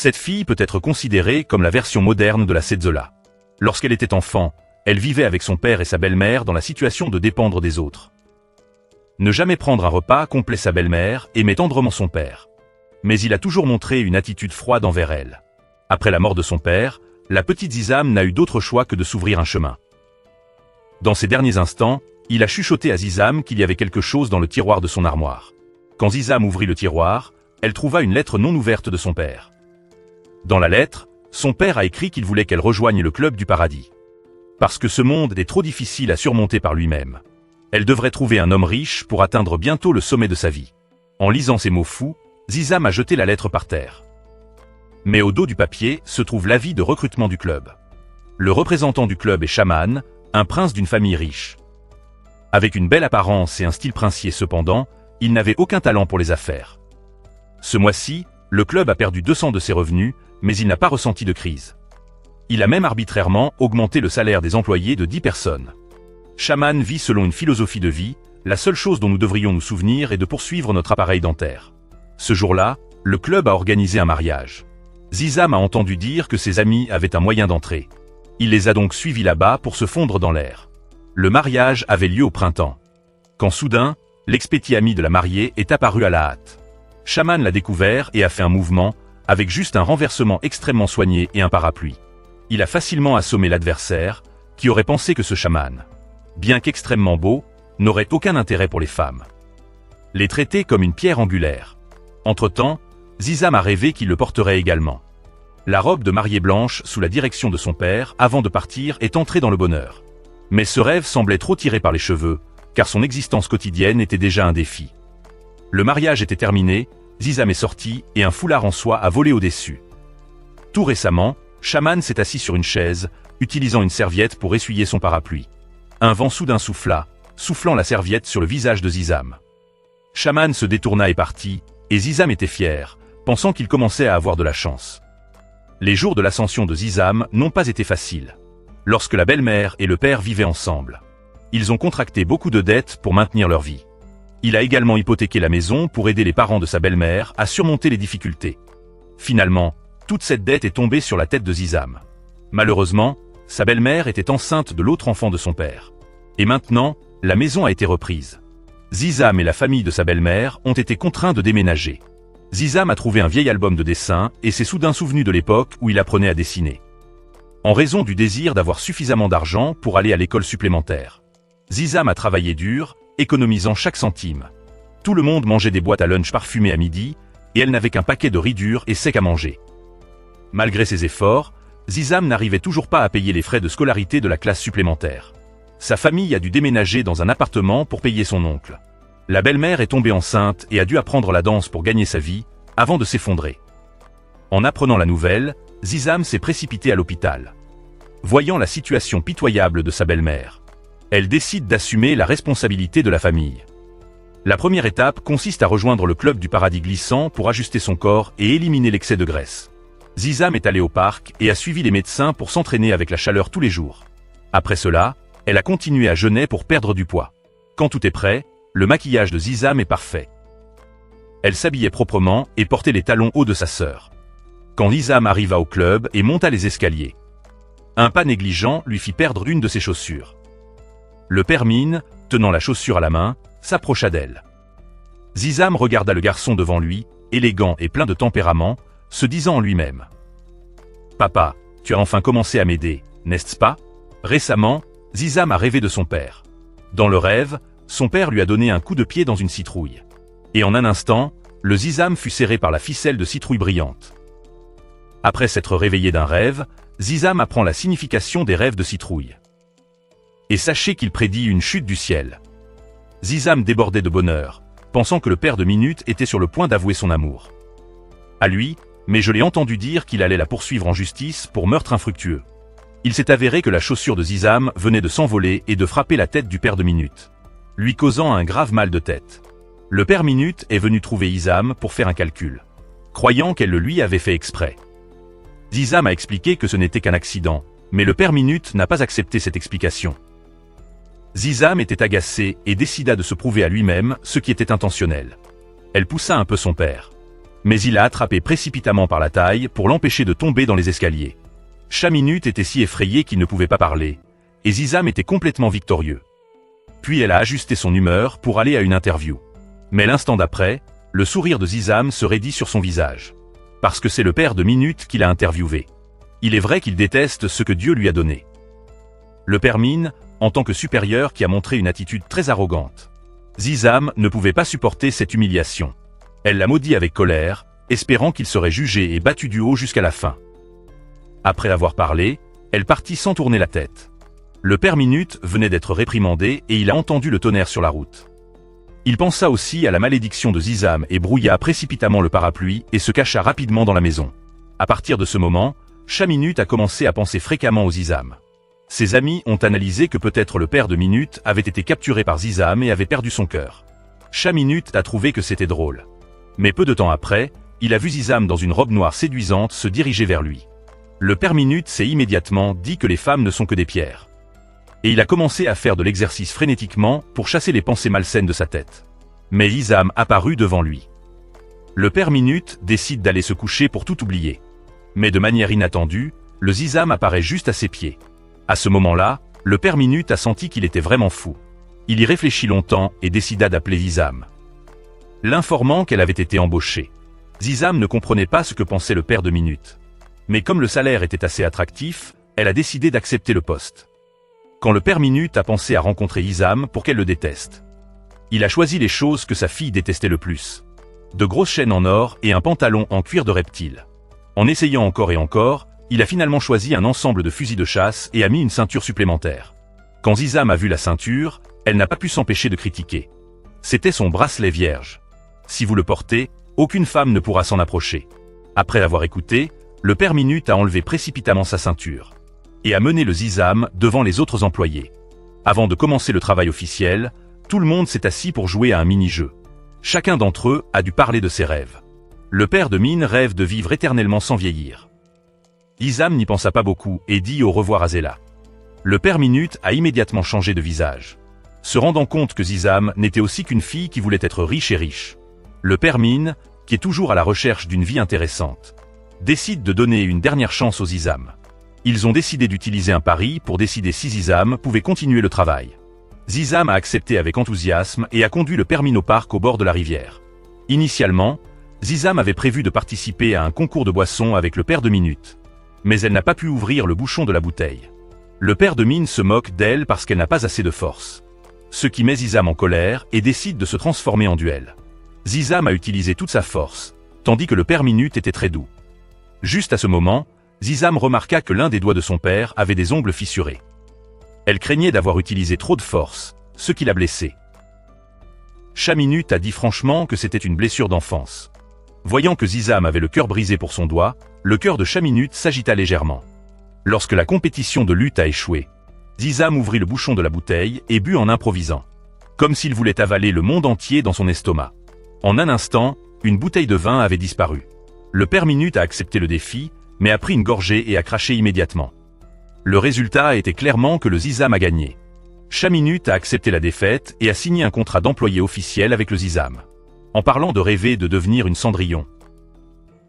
Cette fille peut être considérée comme la version moderne de la Cézola. Lorsqu'elle était enfant, elle vivait avec son père et sa belle-mère dans la situation de dépendre des autres. Ne jamais prendre un repas complaît sa belle-mère, aimait tendrement son père. Mais il a toujours montré une attitude froide envers elle. Après la mort de son père, la petite Zizam n'a eu d'autre choix que de s'ouvrir un chemin. Dans ces derniers instants, il a chuchoté à Zizam qu'il y avait quelque chose dans le tiroir de son armoire. Quand Zizam ouvrit le tiroir, elle trouva une lettre non ouverte de son père. Dans la lettre, son père a écrit qu'il voulait qu'elle rejoigne le club du paradis. Parce que ce monde est trop difficile à surmonter par lui-même. Elle devrait trouver un homme riche pour atteindre bientôt le sommet de sa vie. En lisant ces mots fous, Zizam a jeté la lettre par terre. Mais au dos du papier se trouve l'avis de recrutement du club. Le représentant du club est Shaman, un prince d'une famille riche. Avec une belle apparence et un style princier cependant, il n'avait aucun talent pour les affaires. Ce mois-ci, le club a perdu 200 de ses revenus, mais il n'a pas ressenti de crise. Il a même arbitrairement augmenté le salaire des employés de 10 personnes. Shaman vit selon une philosophie de vie, la seule chose dont nous devrions nous souvenir est de poursuivre notre appareil dentaire. Ce jour-là, le club a organisé un mariage. Zizam a entendu dire que ses amis avaient un moyen d'entrer. Il les a donc suivis là-bas pour se fondre dans l'air. Le mariage avait lieu au printemps. Quand soudain, l'ex-petit ami de la mariée est apparu à la hâte. Shaman l'a découvert et a fait un mouvement, avec juste un renversement extrêmement soigné et un parapluie. Il a facilement assommé l'adversaire, qui aurait pensé que ce chaman, bien qu'extrêmement beau, n'aurait aucun intérêt pour les femmes. Les traiter comme une pierre angulaire. Entre-temps, Zizam a rêvé qu'il le porterait également. La robe de mariée blanche sous la direction de son père avant de partir est entrée dans le bonheur. Mais ce rêve semblait trop tiré par les cheveux, car son existence quotidienne était déjà un défi. Le mariage était terminé, Zizam est sorti et un foulard en soie a volé au-dessus. Tout récemment, Shaman s'est assis sur une chaise, utilisant une serviette pour essuyer son parapluie. Un vent soudain souffla, soufflant la serviette sur le visage de Zizam. Shaman se détourna et partit, et Zizam était fier, pensant qu'il commençait à avoir de la chance. Les jours de l'ascension de Zizam n'ont pas été faciles. Lorsque la belle-mère et le père vivaient ensemble, ils ont contracté beaucoup de dettes pour maintenir leur vie. Il a également hypothéqué la maison pour aider les parents de sa belle-mère à surmonter les difficultés. Finalement, toute cette dette est tombée sur la tête de Zizam. Malheureusement, sa belle-mère était enceinte de l'autre enfant de son père. Et maintenant, la maison a été reprise. Zizam et la famille de sa belle-mère ont été contraints de déménager. Zizam a trouvé un vieil album de dessin et s'est soudain souvenu de l'époque où il apprenait à dessiner. En raison du désir d'avoir suffisamment d'argent pour aller à l'école supplémentaire. Zizam a travaillé dur, économisant chaque centime. Tout le monde mangeait des boîtes à lunch parfumées à midi, et elle n'avait qu'un paquet de riz dur et sec à manger. Malgré ses efforts, Zizam n'arrivait toujours pas à payer les frais de scolarité de la classe supplémentaire. Sa famille a dû déménager dans un appartement pour payer son oncle. La belle-mère est tombée enceinte et a dû apprendre la danse pour gagner sa vie, avant de s'effondrer. En apprenant la nouvelle, Zizam s'est précipitée à l'hôpital. Voyant la situation pitoyable de sa belle-mère, elle décide d'assumer la responsabilité de la famille. La première étape consiste à rejoindre le club du paradis glissant pour ajuster son corps et éliminer l'excès de graisse. Zizam est allée au parc et a suivi les médecins pour s'entraîner avec la chaleur tous les jours. Après cela, elle a continué à jeûner pour perdre du poids. Quand tout est prêt, le maquillage de Zizam est parfait. Elle s'habillait proprement et portait les talons hauts de sa sœur. Quand Zizam arriva au club et monta les escaliers, un pas négligent lui fit perdre une de ses chaussures. Le père Mine, tenant la chaussure à la main, s'approcha d'elle. Zizam regarda le garçon devant lui, élégant et plein de tempérament, se disant en lui-même. « Papa, tu as enfin commencé à m'aider, n'est-ce pas ?» Récemment, Zizam a rêvé de son père. Dans le rêve, son père lui a donné un coup de pied dans une citrouille. Et en un instant, le Zizam fut serré par la ficelle de citrouille brillante. Après s'être réveillé d'un rêve, Zizam apprend la signification des rêves de citrouille. Et sachez qu'il prédit une chute du ciel. Zizam débordait de bonheur, pensant que le père de Minute était sur le point d'avouer son amour. À lui, mais je l'ai entendu dire qu'il allait la poursuivre en justice pour meurtre infructueux. Il s'est avéré que la chaussure de Zizam venait de s'envoler et de frapper la tête du père de Minute, lui causant un grave mal de tête. Le père Minute est venu trouver Zizam pour faire un calcul, croyant qu'elle le lui avait fait exprès. Zizam a expliqué que ce n'était qu'un accident, mais le père Minute n'a pas accepté cette explication. Zizam était agacée et décida de se prouver à lui-même ce qui était intentionnel. Elle poussa un peu son père. Mais il l'a attrapé précipitamment par la taille pour l'empêcher de tomber dans les escaliers. Chaminute était si effrayé qu'il ne pouvait pas parler, et Zizam était complètement victorieux. Puis elle a ajusté son humeur pour aller à une interview. Mais l'instant d'après, le sourire de Zizam se raidit sur son visage. Parce que c'est le père de Minute qui l'a interviewé. Il est vrai qu'il déteste ce que Dieu lui a donné. Le père Mine, en tant que supérieur qui a montré une attitude très arrogante. Zizam ne pouvait pas supporter cette humiliation. Elle l'a maudit avec colère, espérant qu'il serait jugé et battu du haut jusqu'à la fin. Après avoir parlé, elle partit sans tourner la tête. Le père Minute venait d'être réprimandé et il a entendu le tonnerre sur la route. Il pensa aussi à la malédiction de Zizam et brouilla précipitamment le parapluie et se cacha rapidement dans la maison. À partir de ce moment, Chaminute a commencé à penser fréquemment au Zizam. Ses amis ont analysé que peut-être le père de Minute avait été capturé par Zizam et avait perdu son cœur. Chaminute a trouvé que c'était drôle. Mais peu de temps après, il a vu Zizam dans une robe noire séduisante se diriger vers lui. Le père Minute s'est immédiatement dit que les femmes ne sont que des pierres. Et il a commencé à faire de l'exercice frénétiquement pour chasser les pensées malsaines de sa tête. Mais Zizam apparut devant lui. Le père Minute décide d'aller se coucher pour tout oublier. Mais de manière inattendue, le Zizam apparaît juste à ses pieds. À ce moment-là, le père Minute a senti qu'il était vraiment fou. Il y réfléchit longtemps et décida d'appeler Zizam, l'informant qu'elle avait été embauchée. Zizam ne comprenait pas ce que pensait le père de Minute. Mais comme le salaire était assez attractif, elle a décidé d'accepter le poste. Quand le père Minute a pensé à rencontrer Zizam pour qu'elle le déteste, il a choisi les choses que sa fille détestait le plus. De grosses chaînes en or et un pantalon en cuir de reptile. En essayant encore et encore, il a finalement choisi un ensemble de fusils de chasse et a mis une ceinture supplémentaire. Quand Zizam a vu la ceinture, elle n'a pas pu s'empêcher de critiquer. C'était son bracelet vierge. Si vous le portez, aucune femme ne pourra s'en approcher. Après avoir écouté, le père Minute a enlevé précipitamment sa ceinture et a mené le Zizam devant les autres employés. Avant de commencer le travail officiel, tout le monde s'est assis pour jouer à un mini-jeu. Chacun d'entre eux a dû parler de ses rêves. Le père de Mine rêve de vivre éternellement sans vieillir. Zizam n'y pensa pas beaucoup et dit au revoir à Zéla. Le père Minute a immédiatement changé de visage, se rendant compte que Zizam n'était aussi qu'une fille qui voulait être riche et riche. Le père Mine, qui est toujours à la recherche d'une vie intéressante, décide de donner une dernière chance aux Zizam. Ils ont décidé d'utiliser un pari pour décider si Zizam pouvait continuer le travail. Zizam a accepté avec enthousiasme et a conduit le père Mine au parc au bord de la rivière. Initialement, Zizam avait prévu de participer à un concours de boissons avec le père de Minute. Mais elle n'a pas pu ouvrir le bouchon de la bouteille. Le père de Mine se moque d'elle parce qu'elle n'a pas assez de force. Ce qui met Zizam en colère et décide de se transformer en duel. Zizam a utilisé toute sa force, tandis que le père Minute était très doux. Juste à ce moment, Zizam remarqua que l'un des doigts de son père avait des ongles fissurés. Elle craignait d'avoir utilisé trop de force, ce qui l'a blessée. Chaminute a dit franchement que c'était une blessure d'enfance. Voyant que Zizam avait le cœur brisé pour son doigt, le cœur de Chaminute s'agita légèrement. Lorsque la compétition de lutte a échoué, Zizam ouvrit le bouchon de la bouteille et but en improvisant, comme s'il voulait avaler le monde entier dans son estomac. En un instant, une bouteille de vin avait disparu. Le père Minute a accepté le défi, mais a pris une gorgée et a craché immédiatement. Le résultat était clairement que le Zizam a gagné. Chaminute a accepté la défaite et a signé un contrat d'employé officiel avec le Zizam. En parlant de rêver de devenir une Cendrillon,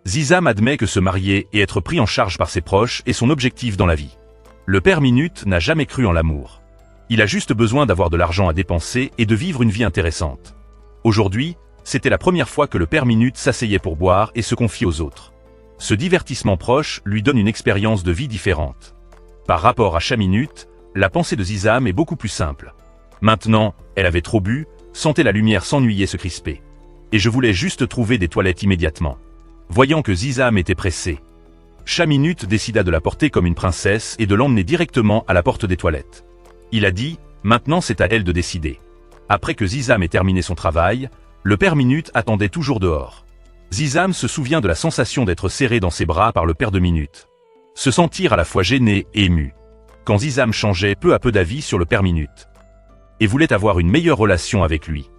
Zizam admet que se marier et être pris en charge par ses proches est son objectif dans la vie. Le père Minute n'a jamais cru en l'amour. Il a juste besoin d'avoir de l'argent à dépenser et de vivre une vie intéressante. Aujourd'hui, c'était la première fois que le père Minute s'asseyait pour boire et se confier aux autres. Ce divertissement proche lui donne une expérience de vie différente. Par rapport à Chaminute, la pensée de Zizam est beaucoup plus simple. Maintenant, elle avait trop bu, sentait la lumière s'ennuyer se crisper. Et je voulais juste trouver des toilettes immédiatement. Voyant que Zizam était pressée, Chaminute décida de la porter comme une princesse et de l'emmener directement à la porte des toilettes. Il a dit, maintenant c'est à elle de décider. Après que Zizam ait terminé son travail, le père Minute attendait toujours dehors. Zizam se souvient de la sensation d'être serré dans ses bras par le père de Minute. Se sentir à la fois gêné et ému. Quand Zizam changeait peu à peu d'avis sur le père Minute. Et voulait avoir une meilleure relation avec lui.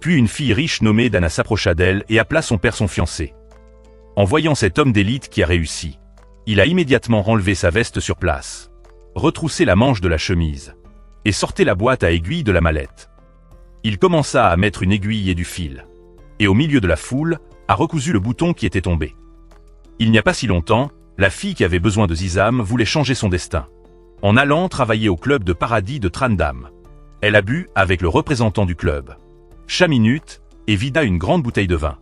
Puis une fille riche nommée Dana s'approcha d'elle et appela son père son fiancé. En voyant cet homme d'élite qui a réussi, il a immédiatement enlevé sa veste sur place, retroussé la manche de la chemise, et sortait la boîte à aiguilles de la mallette. Il commença à mettre une aiguille et du fil. Et au milieu de la foule, a recousu le bouton qui était tombé. Il n'y a pas si longtemps, la fille qui avait besoin de Zizam voulait changer son destin. En allant travailler au club de paradis de Trandam. Elle a bu avec le représentant du club. Chaminute, et vida une grande bouteille de vin.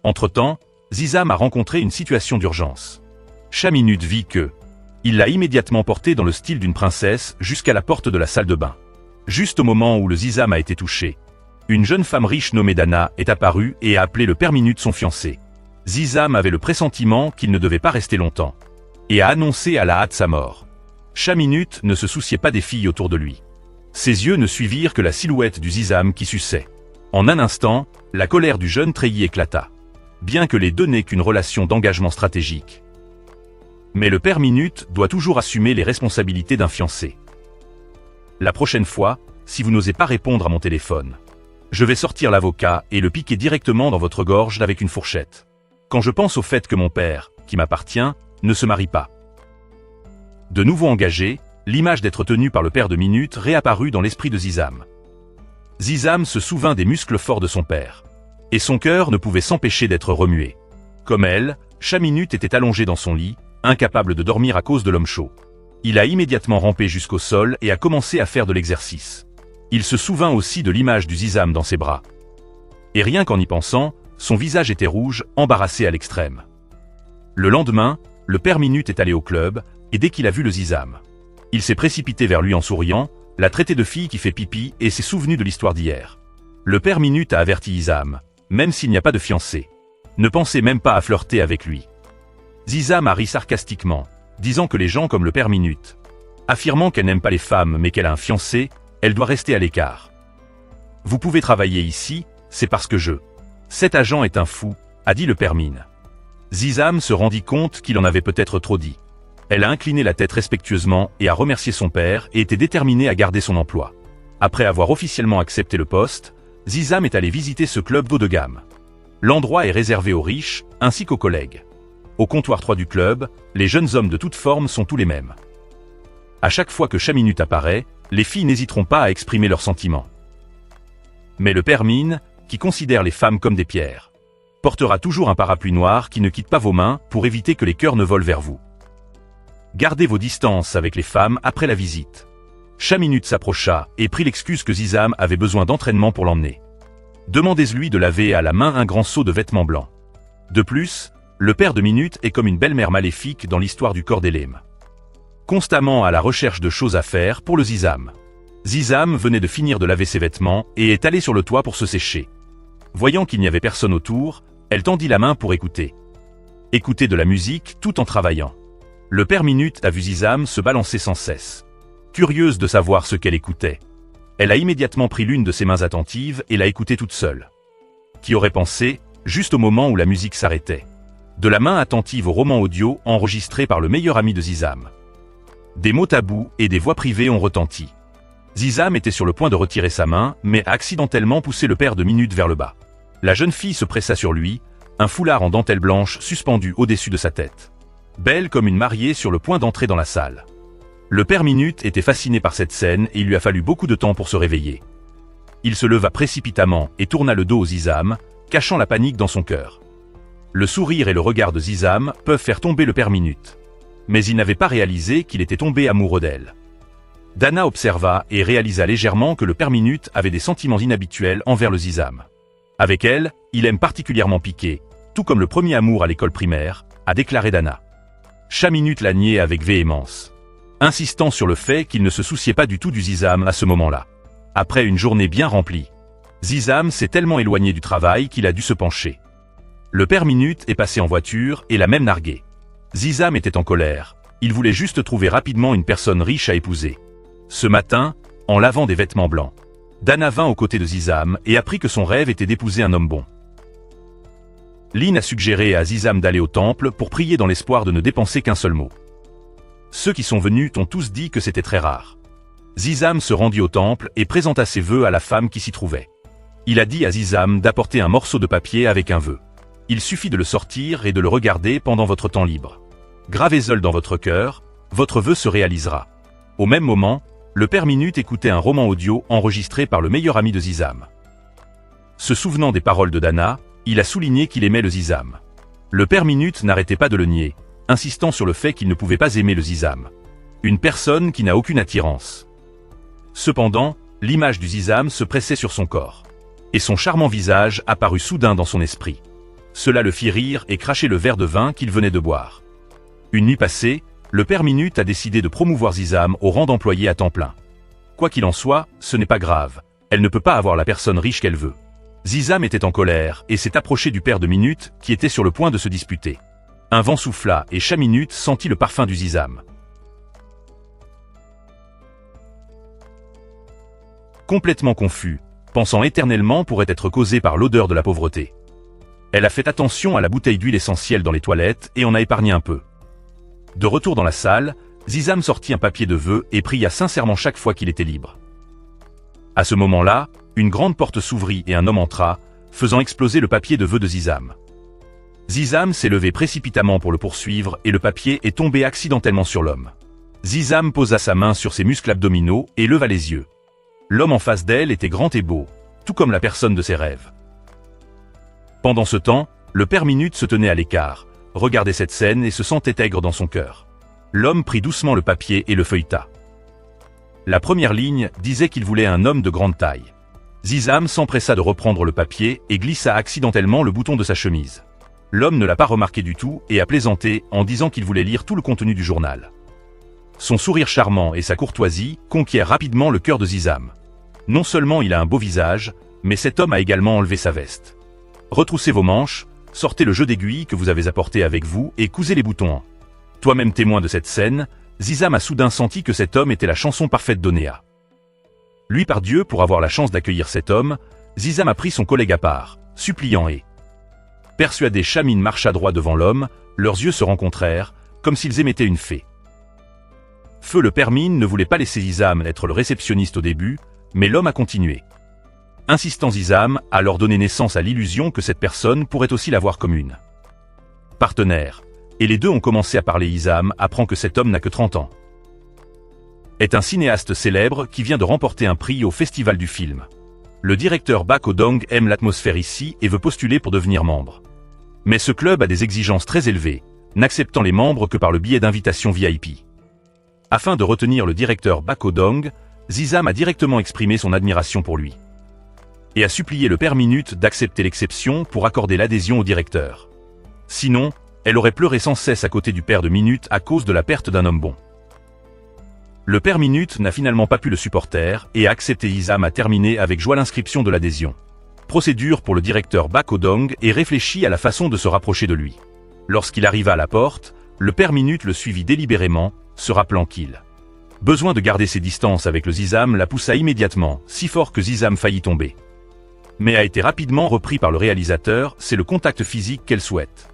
Entre-temps, Zizam a rencontré une situation d'urgence. Chaminute vit que... Il l'a immédiatement portée dans le style d'une princesse jusqu'à la porte de la salle de bain. Juste au moment où le Zizam a été touché, une jeune femme riche nommée Dana est apparue et a appelé le père Minute son fiancé. Zizam avait le pressentiment qu'il ne devait pas rester longtemps, et a annoncé à la hâte sa mort. Chaminute ne se souciait pas des filles autour de lui. Ses yeux ne suivirent que la silhouette du Zizam qui suçait. En un instant, la colère du jeune treillis éclata. Bien que les deux n'aient qu'une relation d'engagement stratégique. Mais le père Minute doit toujours assumer les responsabilités d'un fiancé. La prochaine fois, si vous n'osez pas répondre à mon téléphone, je vais sortir l'avocat et le piquer directement dans votre gorge avec une fourchette. Quand je pense au fait que mon père, qui m'appartient, ne se marie pas. De nouveau engagé, l'image d'être tenu par le père de Minute réapparut dans l'esprit de Zizam. Zizam se souvint des muscles forts de son père. Et son cœur ne pouvait s'empêcher d'être remué. Comme elle, Chaminute était allongé dans son lit, incapable de dormir à cause de l'homme chaud. Il a immédiatement rampé jusqu'au sol et a commencé à faire de l'exercice. Il se souvint aussi de l'image du Zizam dans ses bras. Et rien qu'en y pensant, son visage était rouge, embarrassé à l'extrême. Le lendemain, le père Minute est allé au club, et dès qu'il a vu le Zizam, il s'est précipité vers lui en souriant, l'a traité de fille qui fait pipi et s'est souvenu de l'histoire d'hier. Le père Minute a averti Zizam, même s'il n'y a pas de fiancé. Ne pensez même pas à flirter avec lui. Zizam a ri sarcastiquement, disant que les gens comme le père Minute, affirmant qu'elle n'aime pas les femmes mais qu'elle a un fiancé, elle doit rester à l'écart. Vous pouvez travailler ici, c'est parce que cet agent est un fou, a dit le père Mine. Zizam se rendit compte qu'il en avait peut-être trop dit. Elle a incliné la tête respectueusement et a remercié son père et était déterminée à garder son emploi. Après avoir officiellement accepté le poste, Zizam est allé visiter ce club d'haut de gamme. L'endroit est réservé aux riches, ainsi qu'aux collègues. Au comptoir 3 du club, les jeunes hommes de toutes formes sont tous les mêmes. À chaque fois que Chaminute apparaît, les filles n'hésiteront pas à exprimer leurs sentiments. Mais le père Mine, qui considère les femmes comme des pierres, portera toujours un parapluie noir qui ne quitte pas vos mains pour éviter que les cœurs ne volent vers vous. Gardez vos distances avec les femmes après la visite. Chaminute s'approcha et prit l'excuse que Zizam avait besoin d'entraînement pour l'emmener. Demandez-lui de laver à la main un grand seau de vêtements blancs. De plus, le père de Minute est comme une belle-mère maléfique dans l'histoire du corps d'Élème. Constamment à la recherche de choses à faire pour le Zizam. Zizam venait de finir de laver ses vêtements et est allé sur le toit pour se sécher. Voyant qu'il n'y avait personne autour, elle tendit la main pour écouter. Écouter de la musique tout en travaillant. Le père Minute a vu Zizam se balancer sans cesse. Curieuse de savoir ce qu'elle écoutait. Elle a immédiatement pris l'une de ses mains attentives et l'a écoutée toute seule. Qui aurait pensé, juste au moment où la musique s'arrêtait. De la main attentive au roman audio enregistré par le meilleur ami de Zizam. Des mots tabous et des voix privées ont retenti. Zizam était sur le point de retirer sa main, mais a accidentellement poussé le père de Minute vers le bas. La jeune fille se pressa sur lui, un foulard en dentelle blanche suspendu au-dessus de sa tête. Belle comme une mariée sur le point d'entrer dans la salle. Le père Minute était fasciné par cette scène et il lui a fallu beaucoup de temps pour se réveiller. Il se leva précipitamment et tourna le dos au Zizam, cachant la panique dans son cœur. Le sourire et le regard de Zizam peuvent faire tomber le père Minute. Mais il n'avait pas réalisé qu'il était tombé amoureux d'elle. Dana observa et réalisa légèrement que le père Minute avait des sentiments inhabituels envers le Zizam. Avec elle, il aime particulièrement piquer, tout comme le premier amour à l'école primaire, a déclaré Dana. Chaminute l'a nié avec véhémence, insistant sur le fait qu'il ne se souciait pas du tout du Zizam à ce moment-là. Après une journée bien remplie, Zizam s'est tellement éloigné du travail qu'il a dû se pencher. Le père Minute est passé en voiture et l'a même nargué. Zizam était en colère, il voulait juste trouver rapidement une personne riche à épouser. Ce matin, en lavant des vêtements blancs, Dana vint aux côtés de Zizam et apprit que son rêve était d'épouser un homme bon. Lynn a suggéré à Zizam d'aller au temple pour prier dans l'espoir de ne dépenser qu'un seul mot. Ceux qui sont venus ont tous dit que c'était très rare. Zizam se rendit au temple et présenta ses vœux à la femme qui s'y trouvait. Il a dit à Zizam d'apporter un morceau de papier avec un vœu. Il suffit de le sortir et de le regarder pendant votre temps libre. Gravez-le dans votre cœur, votre vœu se réalisera. Au même moment, le père Minute écoutait un roman audio enregistré par le meilleur ami de Zizam. Se souvenant des paroles de Dana, Il a souligné qu'il aimait le Zizam. Le père Minute n'arrêtait pas de le nier, insistant sur le fait qu'il ne pouvait pas aimer le Zizam. Une personne qui n'a aucune attirance. Cependant, l'image du Zizam se pressait sur son corps. Et son charmant visage apparut soudain dans son esprit. Cela le fit rire et cracher le verre de vin qu'il venait de boire. Une nuit passée, le père Minute a décidé de promouvoir Zizam au rang d'employé à temps plein. Quoi qu'il en soit, ce n'est pas grave, elle ne peut pas avoir la personne riche qu'elle veut. Zizam était en colère et s'est approché du père de Minute qui était sur le point de se disputer. Un vent souffla et Chaminute sentit le parfum du Zizam. Complètement confus, pensant éternellement pourrait être causé par l'odeur de la pauvreté. Elle a fait attention à la bouteille d'huile essentielle dans les toilettes et en a épargné un peu. De retour dans la salle, Zizam sortit un papier de vœux et pria sincèrement chaque fois qu'il était libre. À ce moment-là, une grande porte s'ouvrit et un homme entra, faisant exploser le papier de vœux de Zizam. Zizam s'est levé précipitamment pour le poursuivre et le papier est tombé accidentellement sur l'homme. Zizam posa sa main sur ses muscles abdominaux et leva les yeux. L'homme en face d'elle était grand et beau, tout comme la personne de ses rêves. Pendant ce temps, le père Minute se tenait à l'écart, regardait cette scène et se sentait aigre dans son cœur. L'homme prit doucement le papier et le feuilleta. La première ligne disait qu'il voulait un homme de grande taille. Zizam s'empressa de reprendre le papier et glissa accidentellement le bouton de sa chemise. L'homme ne l'a pas remarqué du tout et a plaisanté en disant qu'il voulait lire tout le contenu du journal. Son sourire charmant et sa courtoisie conquièrent rapidement le cœur de Zizam. Non seulement il a un beau visage, mais cet homme a également enlevé sa veste. Retroussez vos manches, sortez le jeu d'aiguilles que vous avez apporté avec vous et cousez les boutons. Toi-même témoin de cette scène, Zizam a soudain senti que cet homme était la chanson parfaite d'Onéa. Lui par Dieu pour avoir la chance d'accueillir cet homme, Zizam a pris son collègue à part, suppliant et... Persuadé, Chamine marcha droit devant l'homme, leurs yeux se rencontrèrent, comme s'ils émettaient une fée. Feu le père Mine ne voulait pas laisser Zizam être le réceptionniste au début, mais l'homme a continué. Insistant, Zizam a alors donné naissance à l'illusion que cette personne pourrait aussi l'avoir comme une partenaire. Et les deux ont commencé à parler. Zizam apprend que cet homme n'a que 30 ans. Est un cinéaste célèbre qui vient de remporter un prix au festival du film. Le directeur Bak Oh-dong aime l'atmosphère ici et veut postuler pour devenir membre. Mais ce club a des exigences très élevées, n'acceptant les membres que par le biais d'invitations VIP. Afin de retenir le directeur Bak Oh-dong, Zizam a directement exprimé son admiration pour lui. Et a supplié le père Minute d'accepter l'exception pour accorder l'adhésion au directeur. Sinon, elle aurait pleuré sans cesse à côté du père de Minute à cause de la perte d'un homme bon. Le père Minute n'a finalement pas pu le supporter et a accepté. Zizam a terminé avec joie l'inscription de l'adhésion. Procédure pour le directeur Bak Oh-dong et réfléchit à la façon de se rapprocher de lui. Lorsqu'il arriva à la porte, le père Minute le suivit délibérément, se rappelant qu'il besoin de garder ses distances avec le Zizam la poussa immédiatement, si fort que Zizam faillit tomber. Mais a été rapidement repris par le réalisateur, c'est le contact physique qu'elle souhaite.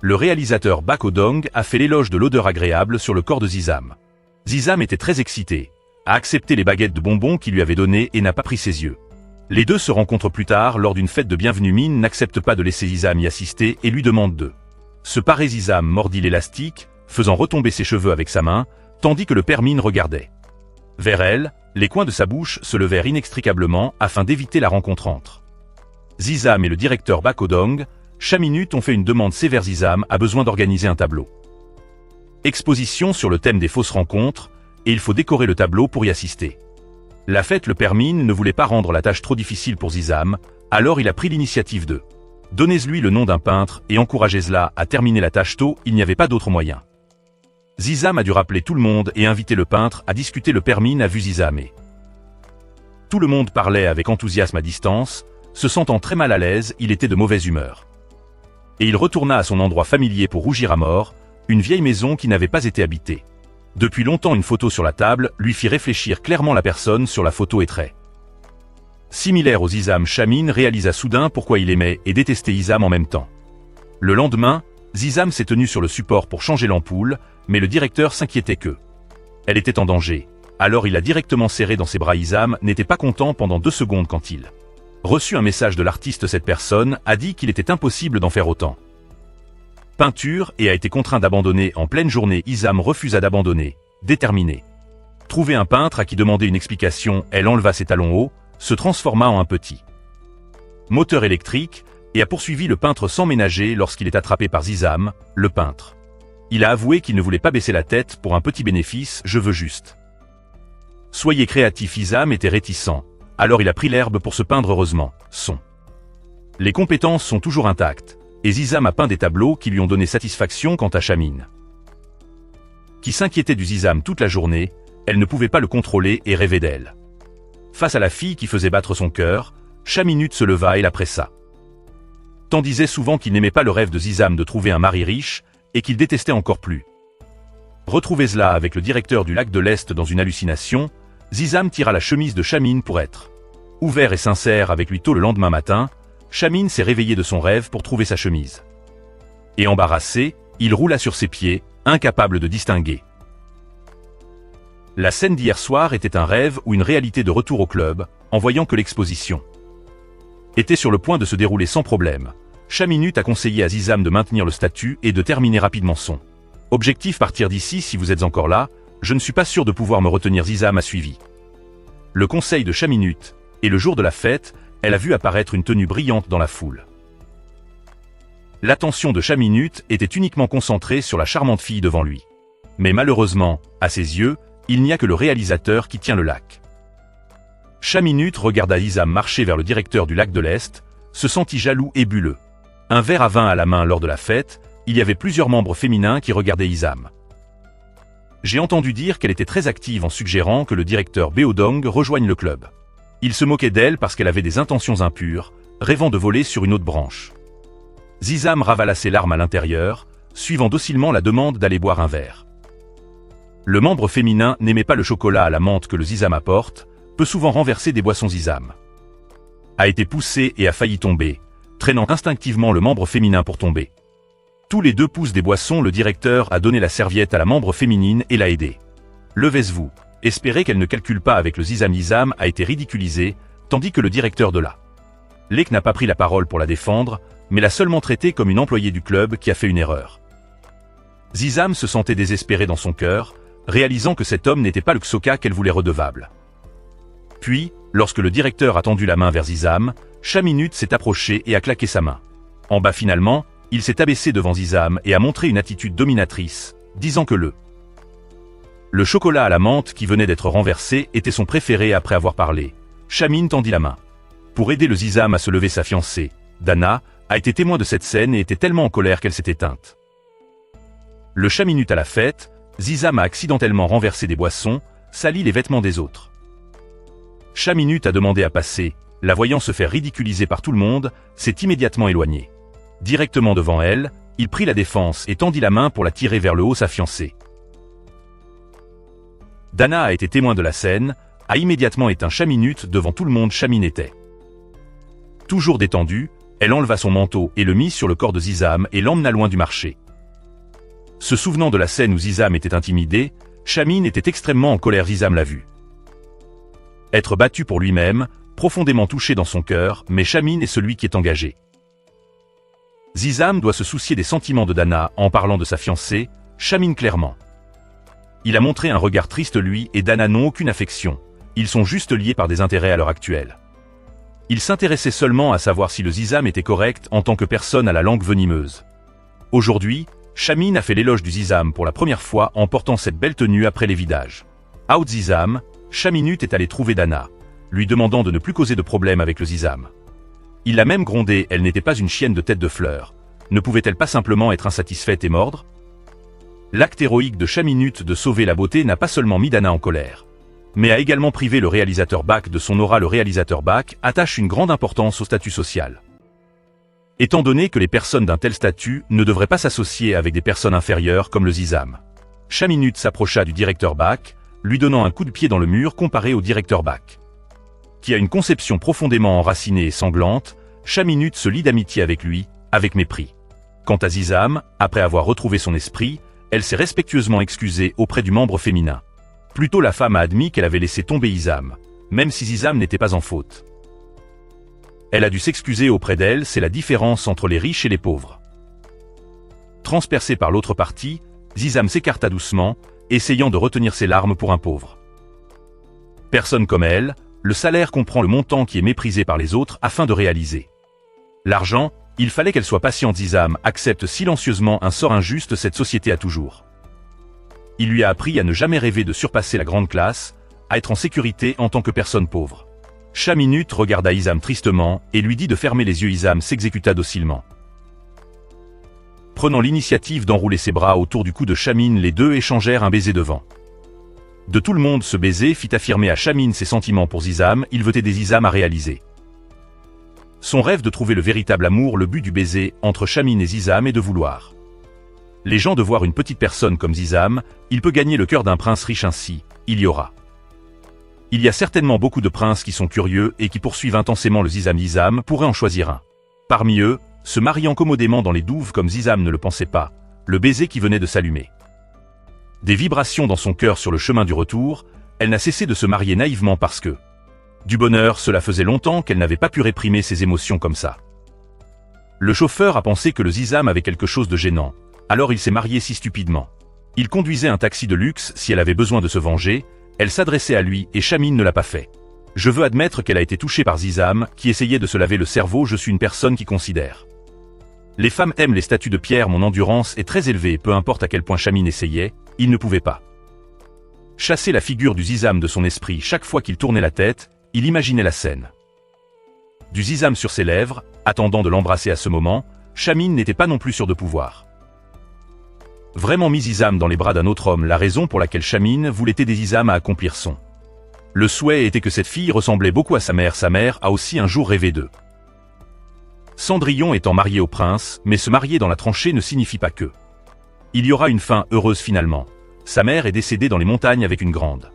Le réalisateur Bak Oh-dong a fait l'éloge de l'odeur agréable sur le corps de Zizam. Zizam était très excité, a accepté les baguettes de bonbons qu'il lui avait données et n'a pas pris ses yeux. Les deux se rencontrent plus tard lors d'une fête de bienvenue. Mine n'accepte pas de laisser Zizam y assister et lui demande de se parer. Zizam mordit l'élastique, faisant retomber ses cheveux avec sa main, tandis que le père Mine regardait vers elle. Les coins de sa bouche se levèrent inextricablement afin d'éviter la rencontre entre Zizam et le directeur Bak Oh-dong. Chaminute ont fait une demande sévère. Zizam a besoin d'organiser un tableau. Exposition sur le thème des fausses rencontres, et il faut décorer le tableau pour y assister. La fête, le père Mine ne voulait pas rendre la tâche trop difficile pour Zizam, alors il a pris l'initiative de donnez-lui le nom d'un peintre et encouragez-la à terminer la tâche tôt. Il n'y avait pas d'autre moyen. Zizam a dû rappeler tout le monde et inviter le peintre à discuter. Le père Mine a vu Zizam et tout le monde parlait avec enthousiasme à distance, se sentant très mal à l'aise. Il était de mauvaise humeur. Et il retourna à son endroit familier pour rougir à mort, une vieille maison qui n'avait pas été habitée. Depuis longtemps, une photo sur la table lui fit réfléchir clairement. La personne sur la photo est très similaire au Zizam. Chamine réalisa soudain pourquoi il aimait et détestait Zizam en même temps. Le lendemain, Zizam s'est tenu sur le support pour changer l'ampoule, mais le directeur s'inquiétait que elle était en danger. Alors il l'a directement serré dans ses bras. Zizam n'était pas content pendant 2 secondes quand il reçut un message de l'artiste. Cette personne a dit qu'il était impossible d'en faire autant peinture et a été contraint d'abandonner en pleine journée. Zizam refusa d'abandonner, déterminé. Trouver un peintre à qui demander une explication. Elle enleva ses talons hauts, se transforma en un petit moteur électrique et a poursuivi le peintre sans ménager lorsqu'il est attrapé par Zizam, le peintre. Il a avoué qu'il ne voulait pas baisser la tête pour un petit bénéfice, je veux juste. Soyez créatif, Zizam était réticent, alors il a pris l'herbe pour se peindre heureusement, Les compétences sont toujours intactes, et Zizam a peint des tableaux qui lui ont donné satisfaction quant à Chamine, qui s'inquiétait du Zizam toute la journée, elle ne pouvait pas le contrôler et rêvait d'elle. Face à la fille qui faisait battre son cœur, Chaminute se leva et la pressa. Tant disait souvent qu'il n'aimait pas le rêve de Zizam de trouver un mari riche, et qu'il détestait encore plus. Retrouvé là avec le directeur du lac de l'Est dans une hallucination, Zizam tira la chemise de Chamine pour être ouvert et sincère avec lui tôt le lendemain matin. Chamine s'est réveillé de son rêve pour trouver sa chemise. Et embarrassé, il roula sur ses pieds, incapable de distinguer. La scène d'hier soir était un rêve ou une réalité de retour au club, en voyant que l'exposition était sur le point de se dérouler sans problème. Chaminute a conseillé à Zizam de maintenir le statut et de terminer rapidement son objectif. Partir d'ici si vous êtes encore là, je ne suis pas sûr de pouvoir me retenir. Zizam a suivi le conseil de Chaminute, et le jour de la fête, elle a vu apparaître une tenue brillante dans la foule. L'attention de Chaminute était uniquement concentrée sur la charmante fille devant lui. Mais malheureusement, à ses yeux, il n'y a que le réalisateur qui tient le lac. Chaminute regarda Zizam marcher vers le directeur du lac de l'Est, se sentit jaloux et bulleux. Un verre à vin à la main lors de la fête, il y avait plusieurs membres féminins qui regardaient Zizam. J'ai entendu dire qu'elle était très active en suggérant que le directeur Beodong rejoigne le club. Il se moquait d'elle parce qu'elle avait des intentions impures, rêvant de voler sur une autre branche. Zizam ravala ses larmes à l'intérieur, suivant docilement la demande d'aller boire un verre. Le membre féminin n'aimait pas le chocolat à la menthe que le Zizam apporte, peut souvent renverser des boissons. Zizam a été poussé et a failli tomber, traînant instinctivement le membre féminin pour tomber. Tous les deux poussent des boissons. Le directeur a donné la serviette à la membre féminine et l'a aidée. Levez-vous, espérez qu'elle ne calcule pas avec le Zizam. Zizam a été ridiculisé, tandis que le directeur de la LEC n'a pas pris la parole pour la défendre, mais l'a seulement traitée comme une employée du club qui a fait une erreur. Zizam se sentait désespéré dans son cœur, réalisant que cet homme n'était pas le Xoka qu'elle voulait redevable. Puis, lorsque le directeur a tendu la main vers Zizam, Chaminute s'est approché et a claqué sa main. En bas finalement, il s'est abaissé devant Zizam et a montré une attitude dominatrice, disant que le chocolat à la menthe qui venait d'être renversé était son préféré. Après avoir parlé, Chamine tendit la main pour aider le Zizam à se lever. Sa fiancée, Dana, a été témoin de cette scène et était tellement en colère qu'elle s'est éteinte. Le Chaminute à la fête, Zizam a accidentellement renversé des boissons, sali les vêtements des autres. Chaminute a demandé à passer, la voyant se faire ridiculiser par tout le monde, s'est immédiatement éloigné. Directement devant elle, il prit la défense et tendit la main pour la tirer vers le haut. Sa fiancée, Dana, a été témoin de la scène, a immédiatement éteint Chaminute devant tout le monde. Chamine était toujours détendue, elle enleva son manteau et le mit sur le corps de Zizam et l'emmena loin du marché. Se souvenant de la scène où Zizam était intimidé, Chamine était extrêmement en colère. Zizam l'a vu être battu pour lui-même, profondément touché dans son cœur, mais Chamine est celui qui est engagé. Zizam doit se soucier des sentiments de Dana en parlant de sa fiancée, Chamine clairement. Il a montré un regard triste. Lui et Dana n'ont aucune affection, ils sont juste liés par des intérêts à l'heure actuelle. Il s'intéressait seulement à savoir si le Zizam était correct en tant que personne à la langue venimeuse. Aujourd'hui, Chamine a fait l'éloge du Zizam pour la première fois en portant cette belle tenue après les vidages. Out Zizam, Chaminute est allé trouver Dana, lui demandant de ne plus causer de problème avec le Zizam. Il l'a même grondé. Elle n'était pas une chienne de tête de fleur. Ne pouvait-elle pas simplement être insatisfaite et mordre? L'acte héroïque de Chaminute de sauver la beauté n'a pas seulement mis Dana en colère, mais a également privé le réalisateur Bach de son aura. Le réalisateur Bach attache une grande importance au statut social, étant donné que les personnes d'un tel statut ne devraient pas s'associer avec des personnes inférieures comme le Zizam. Chaminute s'approcha du directeur Bach, lui donnant un coup de pied dans le mur. Comparé au directeur Bach, qui a une conception profondément enracinée et sanglante, Chaminute se lie d'amitié avec lui, avec mépris. Quant à Zizam, après avoir retrouvé son esprit, elle s'est respectueusement excusée auprès du membre féminin. Plutôt la femme a admis qu'elle avait laissé tomber Zizam, même si Zizam n'était pas en faute. Elle a dû s'excuser auprès d'elle. C'est la différence entre les riches et les pauvres. Transpercé par l'autre partie, Zizam s'écarta doucement, essayant de retenir ses larmes. Pour un pauvre personne comme elle, le salaire comprend le montant qui est méprisé par les autres afin de réaliser l'argent. Il fallait qu'elle soit patiente. Zizam accepte silencieusement un sort injuste, cette société a toujours. Il lui a appris à ne jamais rêver de surpasser la grande classe, à être en sécurité en tant que personne pauvre. Chaminute regarda Izam tristement et lui dit de fermer les yeux. Izam s'exécuta docilement. Prenant l'initiative d'enrouler ses bras autour du cou de Chamine, les deux échangèrent un baiser devant. De tout le monde, ce baiser fit affirmer à Chamine ses sentiments pour Zizam. Il veut aider Zizam à réaliser son rêve de trouver le véritable amour. Le but du baiser entre Chamine et Zizam est de vouloir les gens de voir une petite personne comme Zizam. Il peut gagner le cœur d'un prince riche ainsi. Il y a certainement beaucoup de princes qui sont curieux et qui poursuivent intensément le Zizam. Zizam pourrait en choisir un parmi eux, se mariant commodément dans les douves comme Zizam ne le pensait pas, le baiser qui venait de s'allumer. Des vibrations dans son cœur sur le chemin du retour, elle n'a cessé de se marier naïvement parce que du bonheur, cela faisait longtemps qu'elle n'avait pas pu réprimer ses émotions comme ça. Le chauffeur a pensé que le Zizam avait quelque chose de gênant, alors il s'est marié si stupidement. Il conduisait un taxi de luxe. Si elle avait besoin de se venger, elle s'adressait à lui et Chamine ne l'a pas fait. Je veux admettre qu'elle a été touchée par Zizam, qui essayait de se laver le cerveau. Je suis une personne qui considère les femmes aiment les statues de pierre. Mon endurance est très élevée. Peu importe à quel point Chamine essayait, il ne pouvait pas chasser la figure du Zizam de son esprit. Chaque fois qu'il tournait la tête, il imaginait la scène du Zizam sur ses lèvres, attendant de l'embrasser. À ce moment, Chamine n'était pas non plus sûre de pouvoir vraiment mis Zizam dans les bras d'un autre homme. La raison pour laquelle Chamine voulait aider Zizam à accomplir son le souhait était que cette fille ressemblait beaucoup à sa mère. Sa mère a aussi un jour rêvé d'eux. Cendrillon étant marié au prince, mais se marier dans la tranchée ne signifie pas que il y aura une fin heureuse finalement. Sa mère est décédée dans les montagnes avec une grande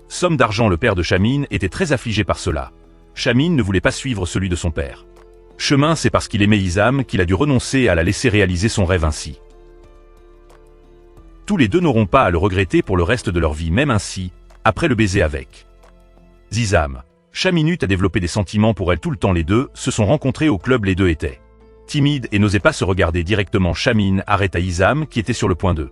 somme d'argent. Le père de Chamine était très affligé par cela. Chamine ne voulait pas suivre celui de son père chemin. C'est parce qu'il aimait Izam qu'il a dû renoncer à la laisser réaliser son rêve ainsi. Tous les deux n'auront pas à le regretter pour le reste de leur vie. Même ainsi, après le baiser avec Zizam, Chaminute a développé des sentiments pour elle tout le temps. Les deux se sont rencontrés au club. Les deux étaient timides et n'osaient pas se regarder directement. Chamine arrêta Izam qui était sur le point de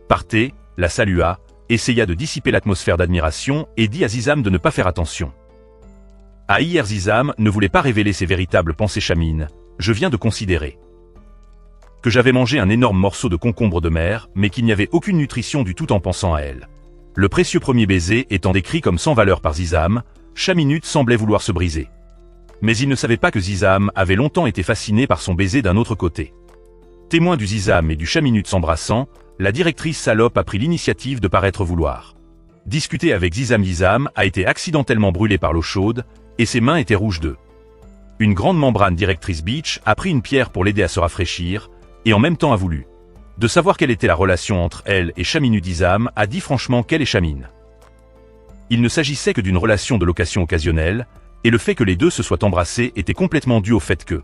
partir, la salua, essaya de dissiper l'atmosphère d'admiration et dit à Zizam de ne pas faire attention. Ah, hier Zizam ne voulait pas révéler ses véritables pensées. Chamine, je viens de considérer que j'avais mangé un énorme morceau de concombre de mer, mais qu'il n'y avait aucune nutrition du tout en pensant à elle. Le précieux premier baiser étant décrit comme sans valeur par Zizam, Chaminute semblait vouloir se briser. Mais il ne savait pas que Zizam avait longtemps été fasciné par son baiser d'un autre côté. Témoin du Zizam et du Chaminute s'embrassant, la directrice Salope a pris l'initiative de paraître vouloir discuter avec Zizam. Zizam a été accidentellement brûlé par l'eau chaude, et ses mains étaient rouges d'eux. Une grande membrane. Directrice Beach a pris une pierre pour l'aider à se rafraîchir, et en même temps a voulu de savoir quelle était la relation entre elle et Chaminute. Izam a dit franchement qu'elle et Chamine. Il ne s'agissait que d'une relation de location occasionnelle, et le fait que les deux se soient embrassés était complètement dû au fait que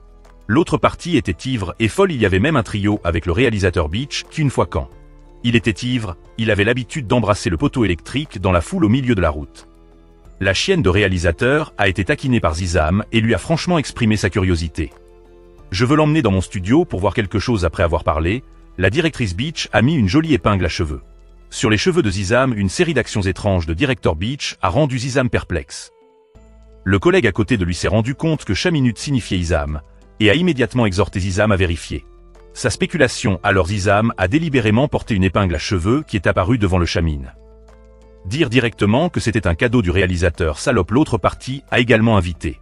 l'autre partie était ivre et folle. Il y avait même un trio avec le réalisateur Beach qui, une fois quand il était ivre, il avait l'habitude d'embrasser le poteau électrique dans la foule au milieu de la route. La chienne de réalisateur a été taquinée par Zizam et lui a franchement exprimé sa curiosité. Je veux l'emmener dans mon studio pour voir quelque chose. Après avoir parlé, la directrice Beach a mis une jolie épingle à cheveux sur les cheveux de Zizam. Une série d'actions étranges de Director Beach a rendu Zizam perplexe. Le collègue à côté de lui s'est rendu compte que Chaminute signifiait Izam, et a immédiatement exhorté Zizam à vérifier sa spéculation. Alors Zizam a délibérément porté une épingle à cheveux qui est apparue devant le Chamine. Dire directement que c'était un cadeau du réalisateur Salope. L'autre partie a également invité